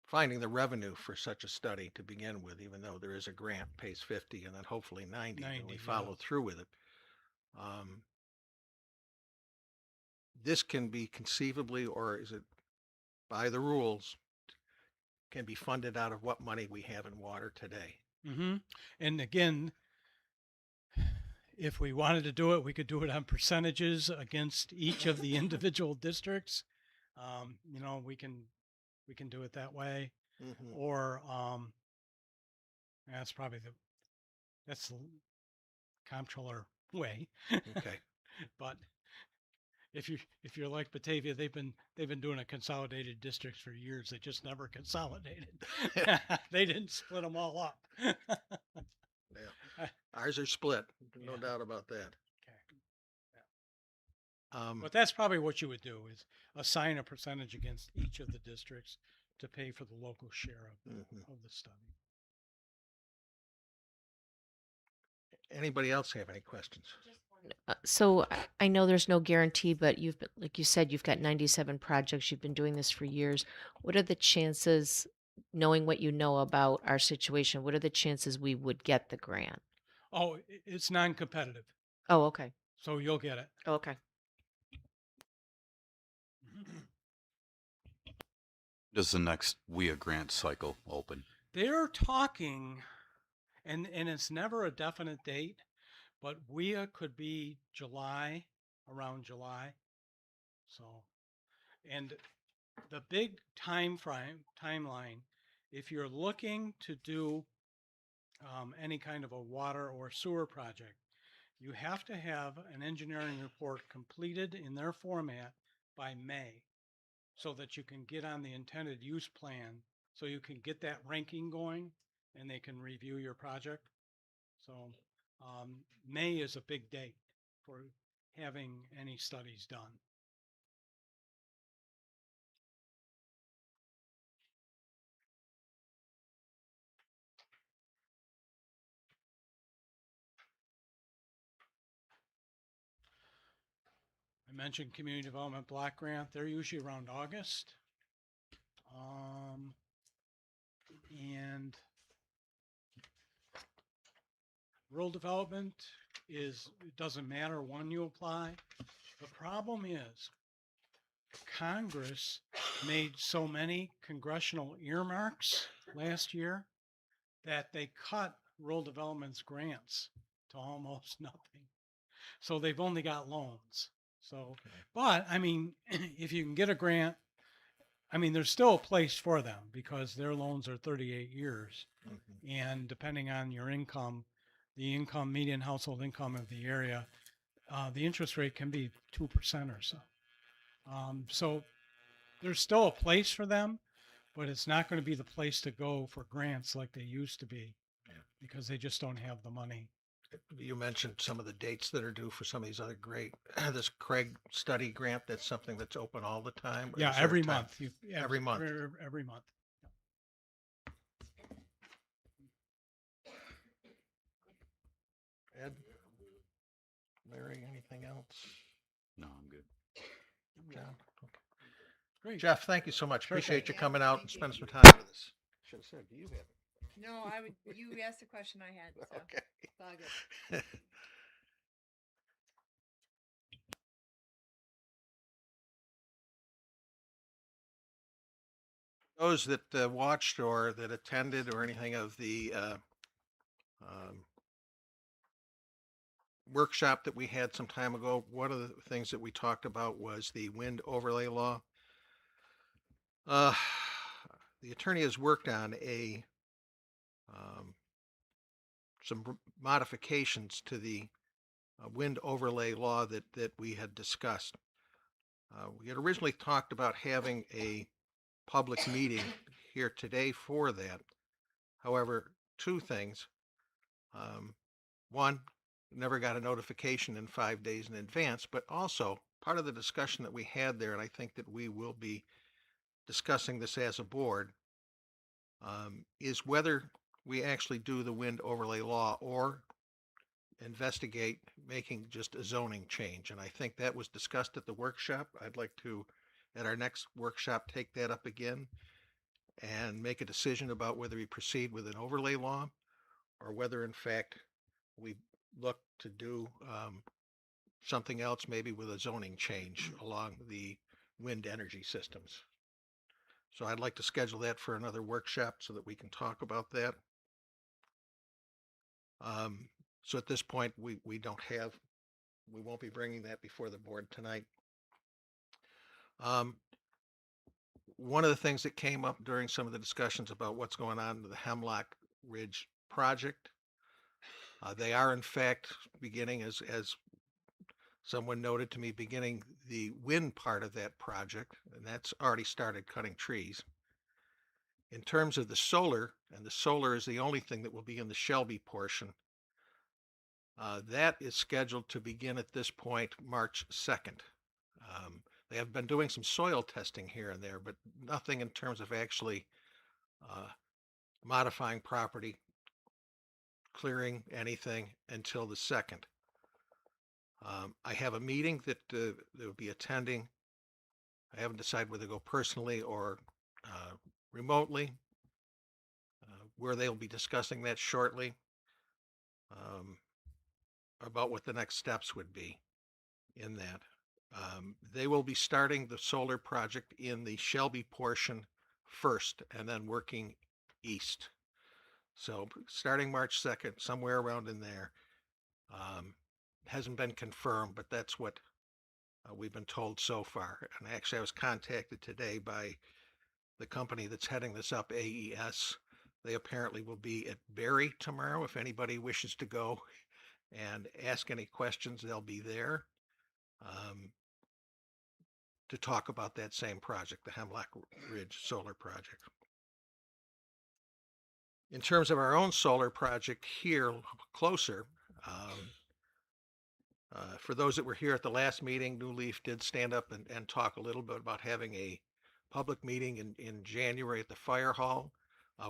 finding the revenue for such a study to begin with, even though there is a grant pays 50 and then hopefully 90 when we follow through with it. This can be conceivably, or is it by the rules, can be funded out of what money we have in water today. Mm-hmm. And again, if we wanted to do it, we could do it on percentages against each of the individual districts. We can do it that way, or that's the comptroller way. Okay. But if you're like Batavia, they've been doing a consolidated districts for years. They just never consolidated. They didn't split them all up. Yeah. Ours are split, no Yeah. doubt about that. Okay. Um, But that's probably what you would do is assign a percentage against each of the districts to pay for the local share of the study. Anybody else have any questions? So I know there's no guarantee, but you've been, like you said, you've got 97 projects. You've been doing this for years. What are the chances, knowing what you know about our situation, what are the chances we would get the grant? Oh, it's non-competitive, Oh, okay. so you'll get it. Okay. Does the next WIA grant cycle open? They're talking, and it's never a definite date, but WIA could be July, around July. So, and the big timeline, if you're looking to do any kind of a water or sewer project, you have to have an engineering report completed in their format by May so that you can get on the intended use plan, so you can get that ranking going and they can review your project. So May is a big date for having any studies done. I mentioned community development block grant. They're usually around August. And rural development is, it doesn't matter when you apply. The problem is Congress made so many congressional earmarks last year that they cut rural development's grants to almost nothing. So they've only got loans. So, but I mean, if you can get a grant, I mean, there's still a place for them because their loans are 38 years. And depending on your income, the income, median household income of the area, the interest rate can be 2% or so. So there's still a place for them, but it's not going to be the place to go for grants like they used to be because they just don't have the money. You mentioned some of the dates that are due for some of these other great, this Craig study grant, that's something that's open all the time? Or Yeah, is there a every time? month. Every month. Every month. Ed? Larry, anything else? No, I'm good. John? Okay. Great. Jeff, thank you so much. Sure Appreciate thing. you coming out and spending some time with us. Should have said, do you have it? No, you asked the question I had, so Okay. it's all good. Those that watched or that attended or anything of the workshop that we had some time ago, one of the things that we talked about was the wind overlay law. The attorney has worked on some modifications to the wind overlay law that we had discussed. We had originally talked about having a public meeting here today for that. However, two things. One, never got a notification in 5 days in advance, but also part of the discussion that we had there, and I think that we will be discussing this as a board, is whether we actually do the wind overlay law or investigate making just a zoning change. And I think that was discussed at the workshop. I'd like to, at our next workshop, take that up again and make a decision about whether we proceed with an overlay law or whether in fact we look to do something else, maybe with a zoning change along the wind energy systems. So I'd like to schedule that for another workshop so that we can talk about that. So at this point, we won't be bringing that before the board tonight. One of the things that came up during some of the discussions about what's going on with the Hemlock Ridge project, they are in fact beginning, as someone noted to me beginning the wind part of that project, and that's already started cutting trees. In terms of the solar, and the solar is the only thing that will be in the Shelby portion, that is scheduled to begin at this point March 2nd. They have been doing some soil testing here and there, but nothing in terms of actually modifying property, clearing anything until the 2nd. I have a meeting that they'll be attending. I haven't decided whether to go personally or remotely, where they'll be discussing that shortly, about what the next steps would be in that. They will be starting the solar project in the Shelby portion first and then working east. So starting March 2nd, somewhere around in there. Hasn't been confirmed, but that's what we've been told so far. And actually, I was contacted today by the company that's heading this up, AES. They apparently will be at Barry tomorrow. If anybody wishes to go and ask any questions, they'll be there to talk about that same project, the Hemlock Ridge Solar Project. In terms of our own solar project here closer, for those that were here at the last meeting, New Leaf did stand up and talk a little bit about having a public meeting in January at the fire hall,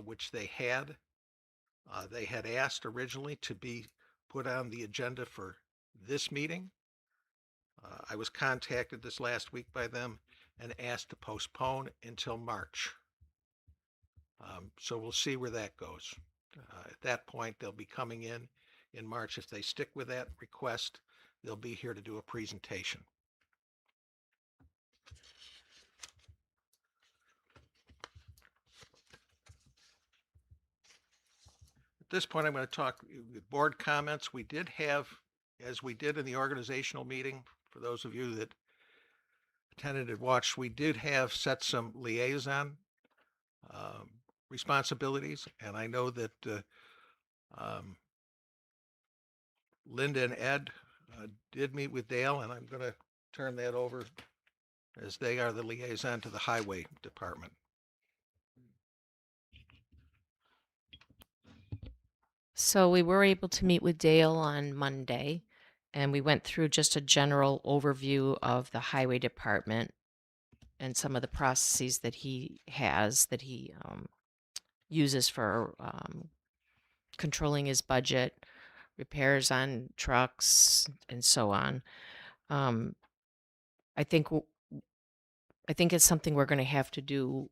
which they had. They had asked originally to be put on the agenda for this meeting. I was contacted this last week by them and asked to postpone until March. So we'll see where that goes. At that point, they'll be coming in March. If they stick with that request, they'll be here to do a presentation. At this point, I'm going to talk with board comments. We did have, as we did in the organizational meeting, for those of you that attended and watched, we did have set some liaison responsibilities. And I know that Linda and Ed did meet with Dale, and I'm going to turn that over as they are the liaison to the highway department. So we were able to meet with Dale on Monday, and we went through just a general overview of the highway department and some of the processes that he has that he uses for controlling his budget, repairs on trucks, and so on. I think it's something we're going to have to do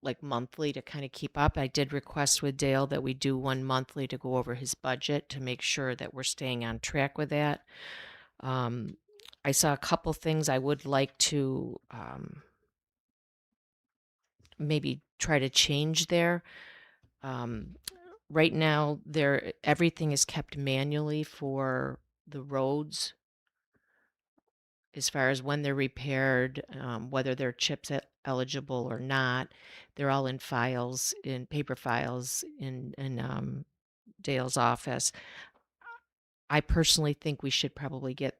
like monthly to kind of keep up. I did request with Dale that we do one monthly to go over his budget to make sure that we're staying on track with that. I saw a couple things I would like to maybe try to change there. Right now, everything is kept manually for the roads, as far as when they're repaired, whether they're chips eligible or not. They're all in files, in paper files, in Dale's office. I personally think we should probably get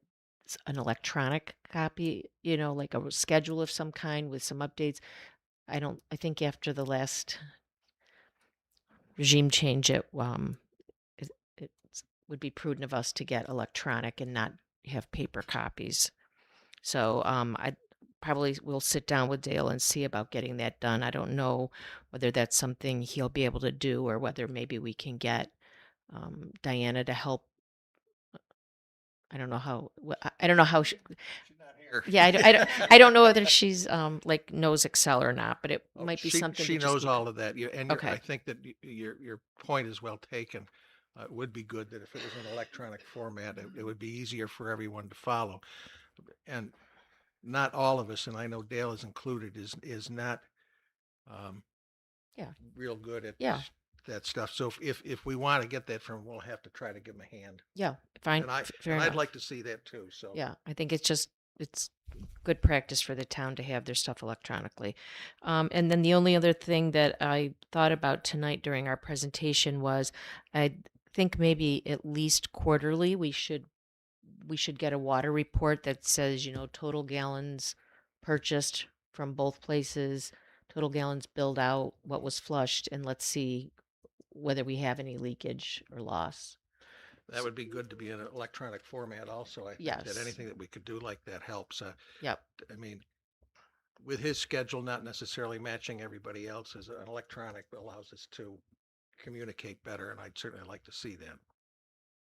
an electronic copy, like a schedule of some kind with some updates. I think after the last regime change, it would be prudent of us to get electronic and not have paper copies. So I probably will sit down with Dale and see about getting that done. I don't know whether that's something he'll be able to do or whether maybe we can get Diana to help. I don't know how. I don't know how. She's not here. Yeah, I don't know whether she's like knows Excel or not, but it might be she, something. She to just knows look all of that. And Okay. I think that your point is well taken. It would be good that if it was in electronic format, it would be easier for everyone to follow. And not all of us, and I know Dale is included, is not Yeah. real good at Yeah. that stuff. So if we want to get that from him, we'll have to try to give him a hand. Yeah, fine. And Fair I'd enough. like to see that too. So Yeah, I think it's good practice for the town to have their stuff electronically. And then the only other thing that I thought about tonight during our presentation was I think maybe at least quarterly we should we should get a water report that says, total gallons purchased from both places, total gallons billed out, what was flushed, and let's see whether we have any leakage or loss. That would be good to be in an electronic format also. I think that Yes. anything that we could do like that helps. Yep. I mean, with his schedule not necessarily matching everybody else's, an electronic allows us to communicate better, and I'd certainly like to see that.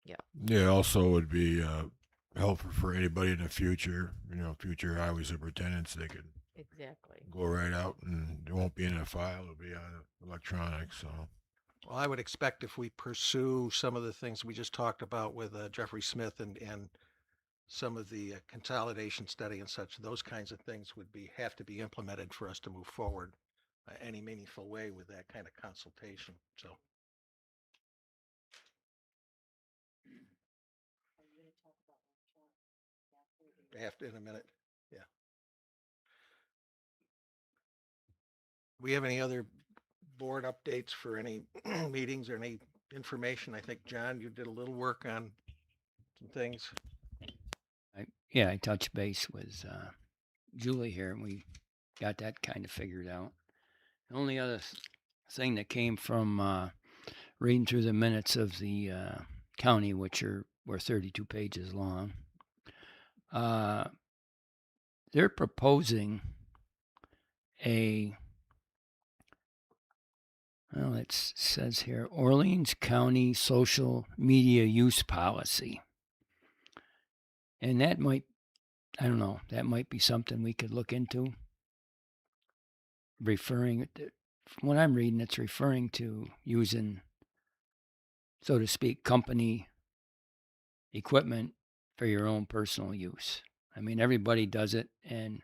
Yeah, also would be helpful for anybody in the future. Future highway superintendents, they could Exactly. go right out and it won't be in a file; it'll be on electronic. So Well, I would expect if we pursue some of the things we just talked about with Jeffrey Smith and some of the consolidation study and such, those kinds of things would have to be implemented for us to move forward any meaningful way with that kind of consultation. So. After in a minute. Yeah. We have any other board updates for any meetings or any information? I think, John, you did a little work on some things. I touched base with Julie here, and we got that kind of figured out. The only other thing that came from reading through the minutes of the county, which were 32 pages long, they're proposing it says here, Orleans County social media use policy. And that might be something we could look into. From what I'm reading, it's referring to using, so to speak, company equipment for your own personal use. I mean, everybody does it, and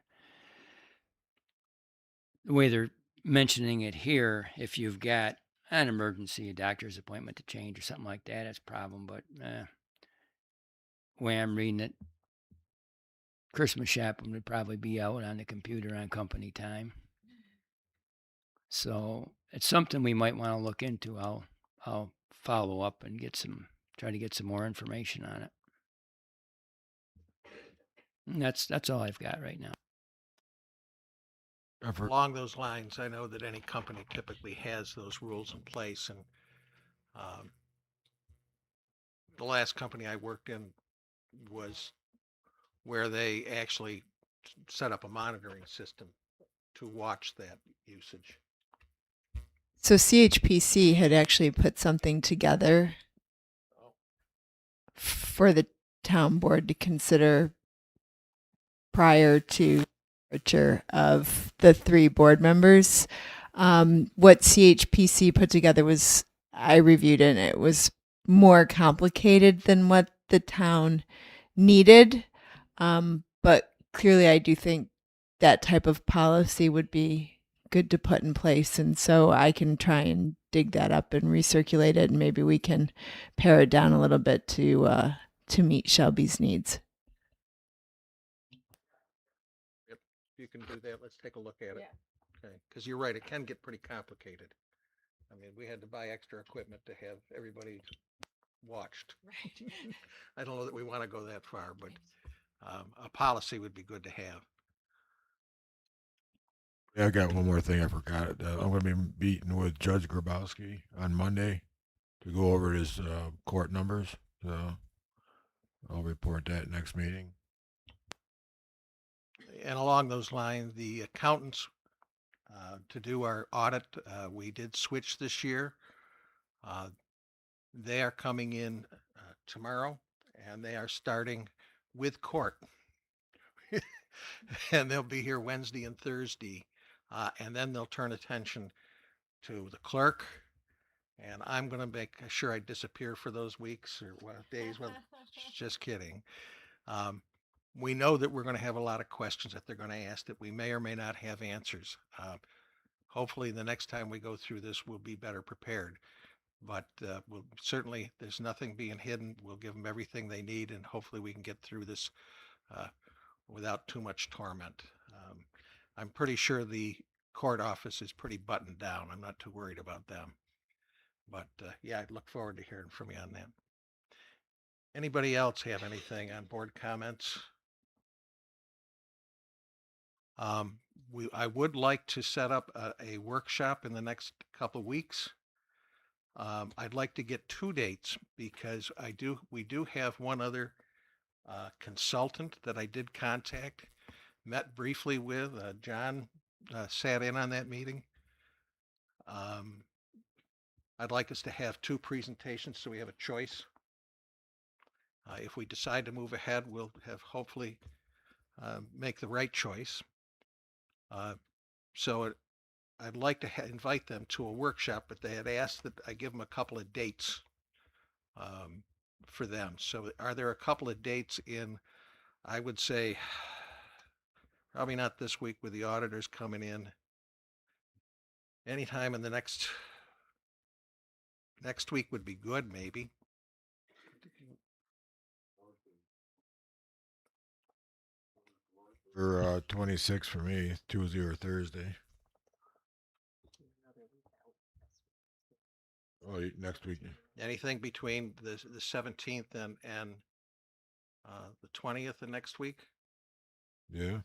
the way they're mentioning it here, if you've got an emergency, a doctor's appointment to change or something like that, it's a problem. But the way I'm reading it, Christmas shopping would probably be out on the computer on company time. So it's something we might want to look into. I'll follow up and try to get some more information on it. And that's all I've got right now. Along those lines, I know that any company typically has those rules in place, and the last company I worked in was where they actually set up a monitoring system to watch that usage. So CHPC had actually put something together for the town board to consider prior to departure of the 3 board members. What CHPC put together was, I reviewed it, and it was more complicated than what the town needed. But clearly, I do think that type of policy would be good to put in place. And so I can try and dig that up and recirculate it, and maybe we can pare it down a little bit to meet Shelby's needs. If you can do that, let's take a look at it. Okay, because you're right, it can get pretty complicated. I mean, we had to buy extra equipment to have everybody watched. Right. I don't know that we want to go that far, but a policy would be good to have. yeah, I got one more thing I forgot. I'm going to be meeting with Judge Grabowski on Monday to go over his court numbers. So I'll report that next meeting. And along those lines, the accountants to do our audit, we did switch this year. They are coming in tomorrow, and they are starting with court. And they'll be here Wednesday and Thursday. And then they'll turn attention to the clerk. And I'm going to make sure I disappear for those weeks or days. Well, just kidding. We know that we're going to have a lot of questions that they're going to ask that we may or may not have answers. Hopefully the next time we go through this, we'll be better prepared. But we'll certainly, there's nothing being hidden. We'll give them everything they need, and hopefully we can get through this without too much torment. I'm pretty sure the court office is pretty buttoned down. I'm not too worried about them. But yeah, I'd look forward to hearing from you on that. Anybody else have anything on board comments? I would like to set up a workshop in the next couple of weeks. I'd like to get 2 dates because we do have one other consultant that I did contact, met briefly with. John sat in on that meeting. I'd like us to have 2 presentations so we have a choice. If we decide to move ahead, we'll have hopefully make the right choice. I'd like to invite them to a workshop, but they had asked that I give them a couple of dates for them. So are there a couple of dates in, I would say, probably not this week with the auditors coming in, anytime in the next week would be good, maybe. For 26 for me, Tuesday or Thursday. Oh, next week. Anything between the 17th and the 20th of next week? Yeah.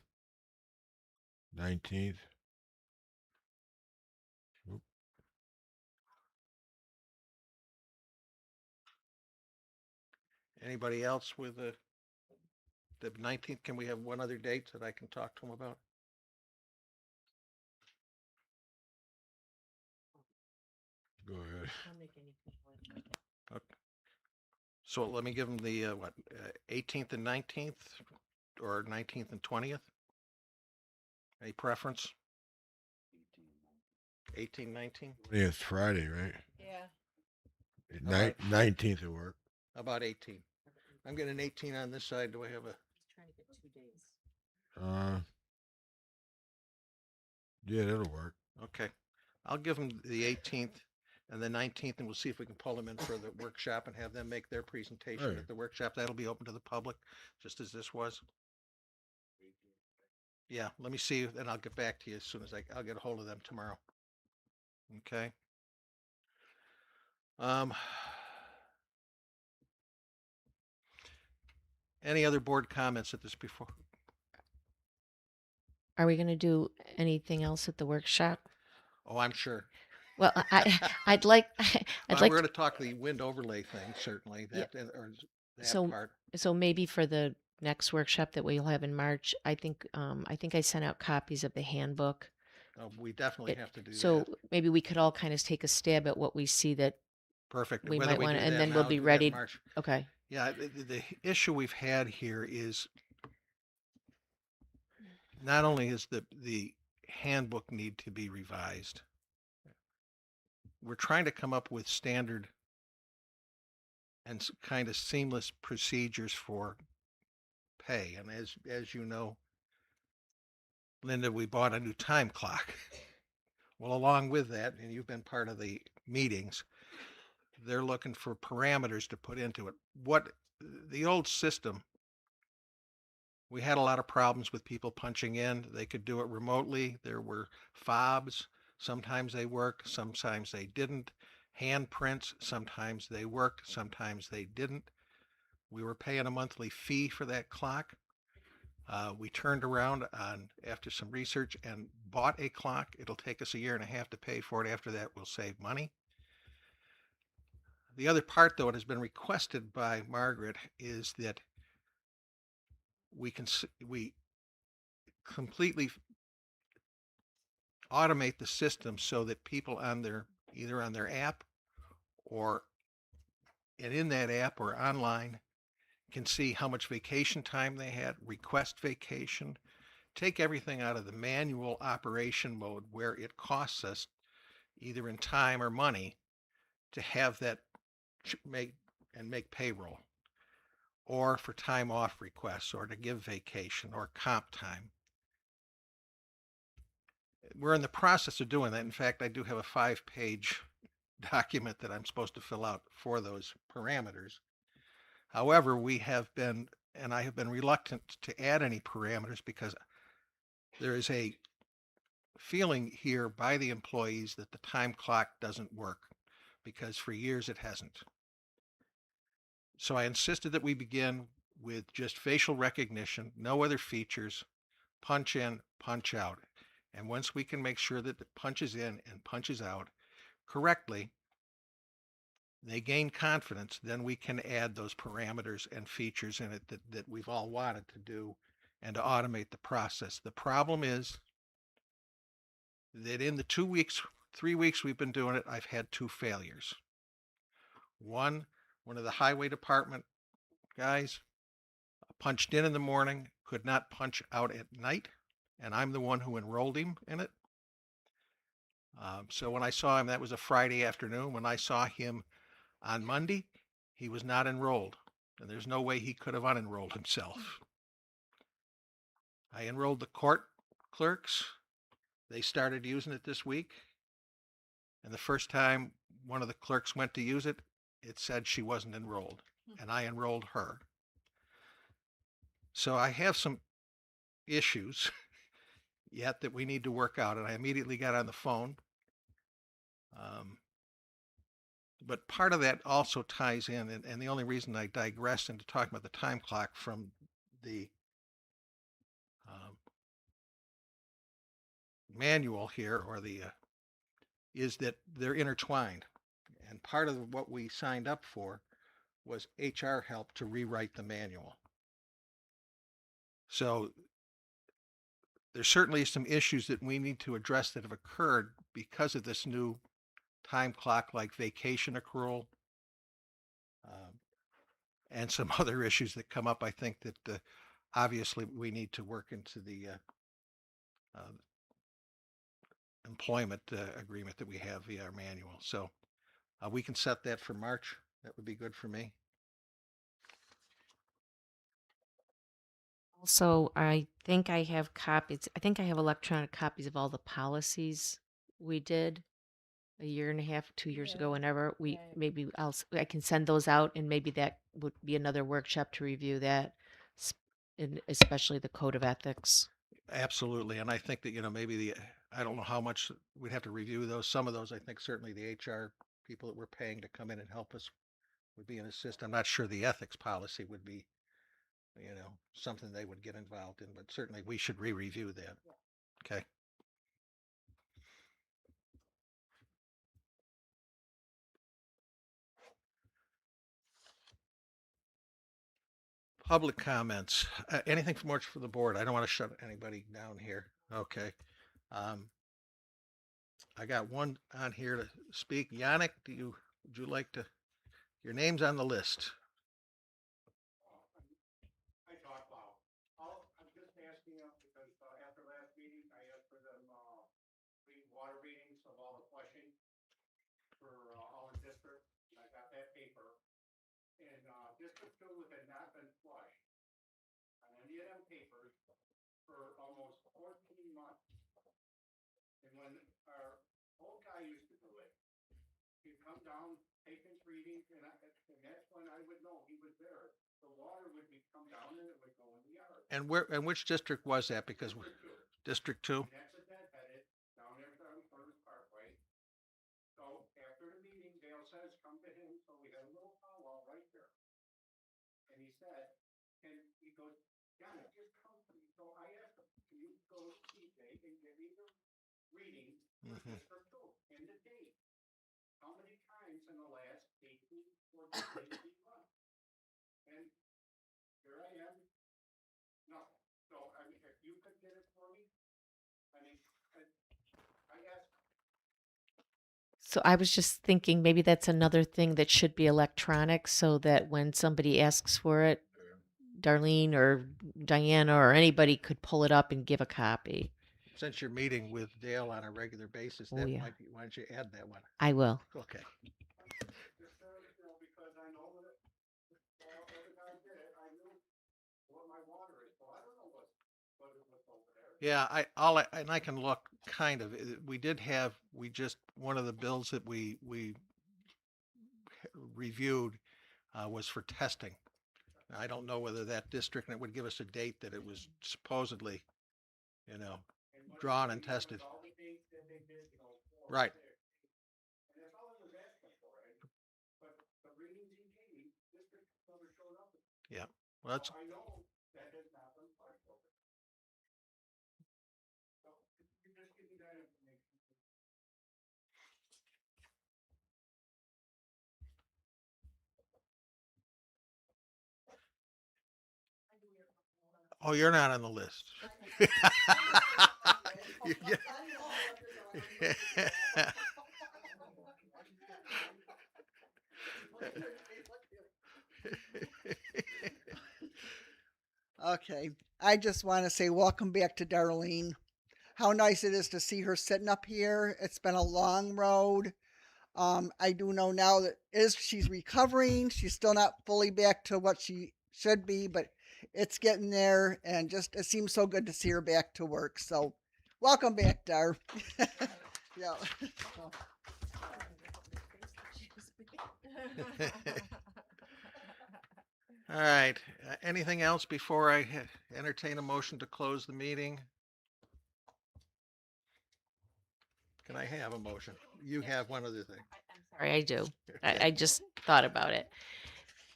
19th. Oop. Anybody else with the 19th? Can we have one other date that I can talk to them about? Go ahead. Okay. So let me give them the 18th and 19th, or 19th and 20th. Any preference? 18, 19? Yeah, it's Friday, right? Yeah. 19th at work. How about 18? I'm getting 18 on this side. Do I have a? Trying to get 2 days. Yeah, that'll work. Okay. I'll give them the 18th and the 19th, and we'll see if we can pull them in for the workshop and have them make their presentation Right. at the workshop. That'll be open to the public, just as this was. Yeah, let me see, and I'll get back to you as soon as I'll get a hold of them tomorrow. Okay. Any other board comments at this before? Are we going to do anything else at the workshop? Oh, I'm sure. Well, I'd like We're going to talk the wind overlay thing, certainly, Yeah. or that So- part. So maybe for the next workshop that we'll have in March, I think I sent out copies of the handbook. We definitely have to do So that. maybe we could all kind of take a stab at what we see that Perfect. we Whether might we want do to, and that then now we'll or be do that in ready. March. Okay. Yeah, the issue we've had here is not only is the handbook need to be revised, we're trying to come up with standard and kind of seamless procedures for pay. And as you know, Linda, we bought a new time clock. Well, along with that, and you've been part of the meetings, they're looking for parameters to put into it. What the old system, we had a lot of problems with people punching in. They could do it remotely. There were fobs. Sometimes they worked, sometimes they didn't. Handprints, sometimes they worked, sometimes they didn't. We were paying a monthly fee for that clock. We turned around after some research and bought a clock. It'll take us 1.5 years to pay for it. After that, we'll save money. The other part, though, it has been requested by Margaret, is that we completely automate the system so that people either on their app and in that app or online can see how much vacation time they had, request vacation, take everything out of the manual operation mode where it costs us either in time or money to have that make payroll, or for time off requests, or to give vacation or comp time. We're in the process of doing that. In fact, I do have a 5-page document that I'm supposed to fill out for those parameters. However, I have been reluctant to add any parameters because there is a feeling here by the employees that the time clock doesn't work, because for years it hasn't. So I insisted that we begin with just facial recognition, no other features, punch in, punch out. And once we can make sure that it punches in and punches out correctly, they gain confidence, then we can add those parameters and features in it that we've all wanted to do and to automate the process. The problem is that in the 2 weeks, 3 weeks we've been doing it, I've had 2 failures. One of the highway department guys punched in the morning, could not punch out at night, and I'm the one who enrolled him in it. So when I saw him, that was a Friday afternoon. When I saw him on Monday, he was not enrolled, and there's no way he could have unenrolled himself. I enrolled the court clerks. They started using it this week, and the first time one of the clerks went to use it, it said she wasn't enrolled, and I enrolled her. So I have some issues yet that we need to work out, and I immediately got on the phone. But part of that also ties in, and the only reason I digress into talking about the time clock from the manual here, or the is that they're intertwined. And part of what we signed up for was HR help to rewrite the manual. So there's certainly some issues that we need to address that have occurred because of this new time clock, like vacation accrual, and some other issues that come up. I think that obviously we need to work into the employment agreement that we have via our manual. So we can set that for March. That would be good for me. Also, I think I have copies. I think I have electronic copies of all the policies we did a year and a half, 2 years ago. Whenever we maybe I can send those out, and maybe that would be another workshop to review that, and especially the code of ethics. Absolutely. And I think that, maybe I don't know how much we'd have to review those. Some of those, I think certainly the HR people that we're paying to come in and help us would be an assist. I'm not sure the ethics policy would be, something they would get involved in, but certainly we should re-review that. Okay. Public comments. Anything more for the board? I don't want to shut anybody down here. Okay. I got one on here to speak. Yannick, would you like to? Your name's on the list. I talked loud. I'm just asking you because after last meeting, I asked for them water readings of all the flushing for all the districts. I got that paper. And District 2 had not been flushed on any of them papers for almost 14 months. And when our old guy used to do it, he'd come down, take his readings, and that's when I would know he was there. The water would come down and it would go in the yard. And which district was that? Because District 2. And that's a deadheaded down there on First Parkway. So after the meeting, Dale says, come to him. So we had a little powwow right there. And he said, and he goes, Johnny, just come to me. So I asked him, can you go to TJ and give me the reading for District 2 and the date? How many times in the last 18 or 18 months? And here I am. Nothing. So, I mean, if you could get it for me, I mean, I asked. So I was just thinking maybe that's another thing that should be electronic, so that when somebody asks for it, Darlene or Diana or anybody could pull it up and give a copy. Since you're meeting with Dale on a regular basis, Oh, yeah. why don't you add that one? I will. Okay. Just because I know that all the guys did it, I knew what my water is. So I don't know what it was over there. Yeah, and I can look kind of. We did have one of the bills that we reviewed was for testing. I don't know whether that district, and it would give us a date that it was supposedly, drawn and tested. All the dates that they did, Right. And that's all I was asking for. But the readings he gave me, District Yeah. Well, that's, I know that has not been flagged over. So you just give me that information. oh, you're not on the list. You get- Okay. I just want to say welcome back to Darlene. How nice it is to see her sitting up here. It's been a long road. I do know now that she's recovering. She's still not fully back to what she should be, but it's getting there, and just it seems so good to see her back to work. So, welcome back, Dar. Yeah. All right. Anything else before I entertain a motion to close the meeting? Can I have a motion? You have one other thing. Sorry, I do. Okay. I just thought about it.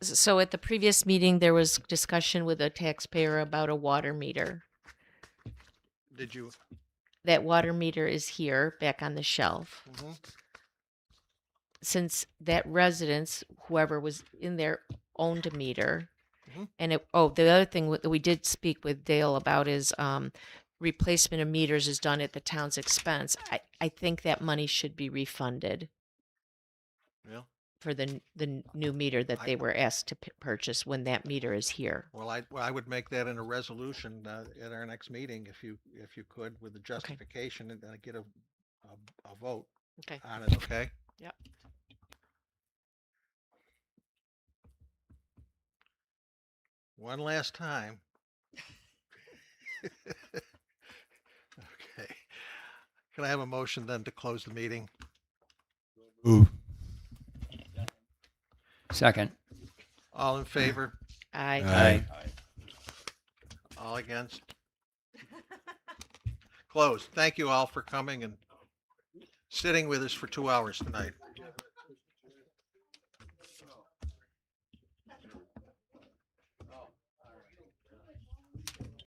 So at the previous meeting, there was discussion with a taxpayer about a water meter. Did you? That water meter is here, back on the shelf. Mhm. Since that residence, whoever was in there, owned a meter, Mhm. and the other thing that we did speak with Dale about is replacement of meters is done at the town's expense. I think that money should be refunded Yeah. for the new meter that they were asked to purchase when that meter is here. Well, I would make that in a resolution at our next meeting if you could, with the justification and get a vote Okay. on it. Okay. Yep. One last time. Okay. Can I have a motion then to close the meeting? Ooh. Second. All in favor? Aye. Aye. All against? Closed. Thank you all for coming and sitting with us for 2 hours tonight.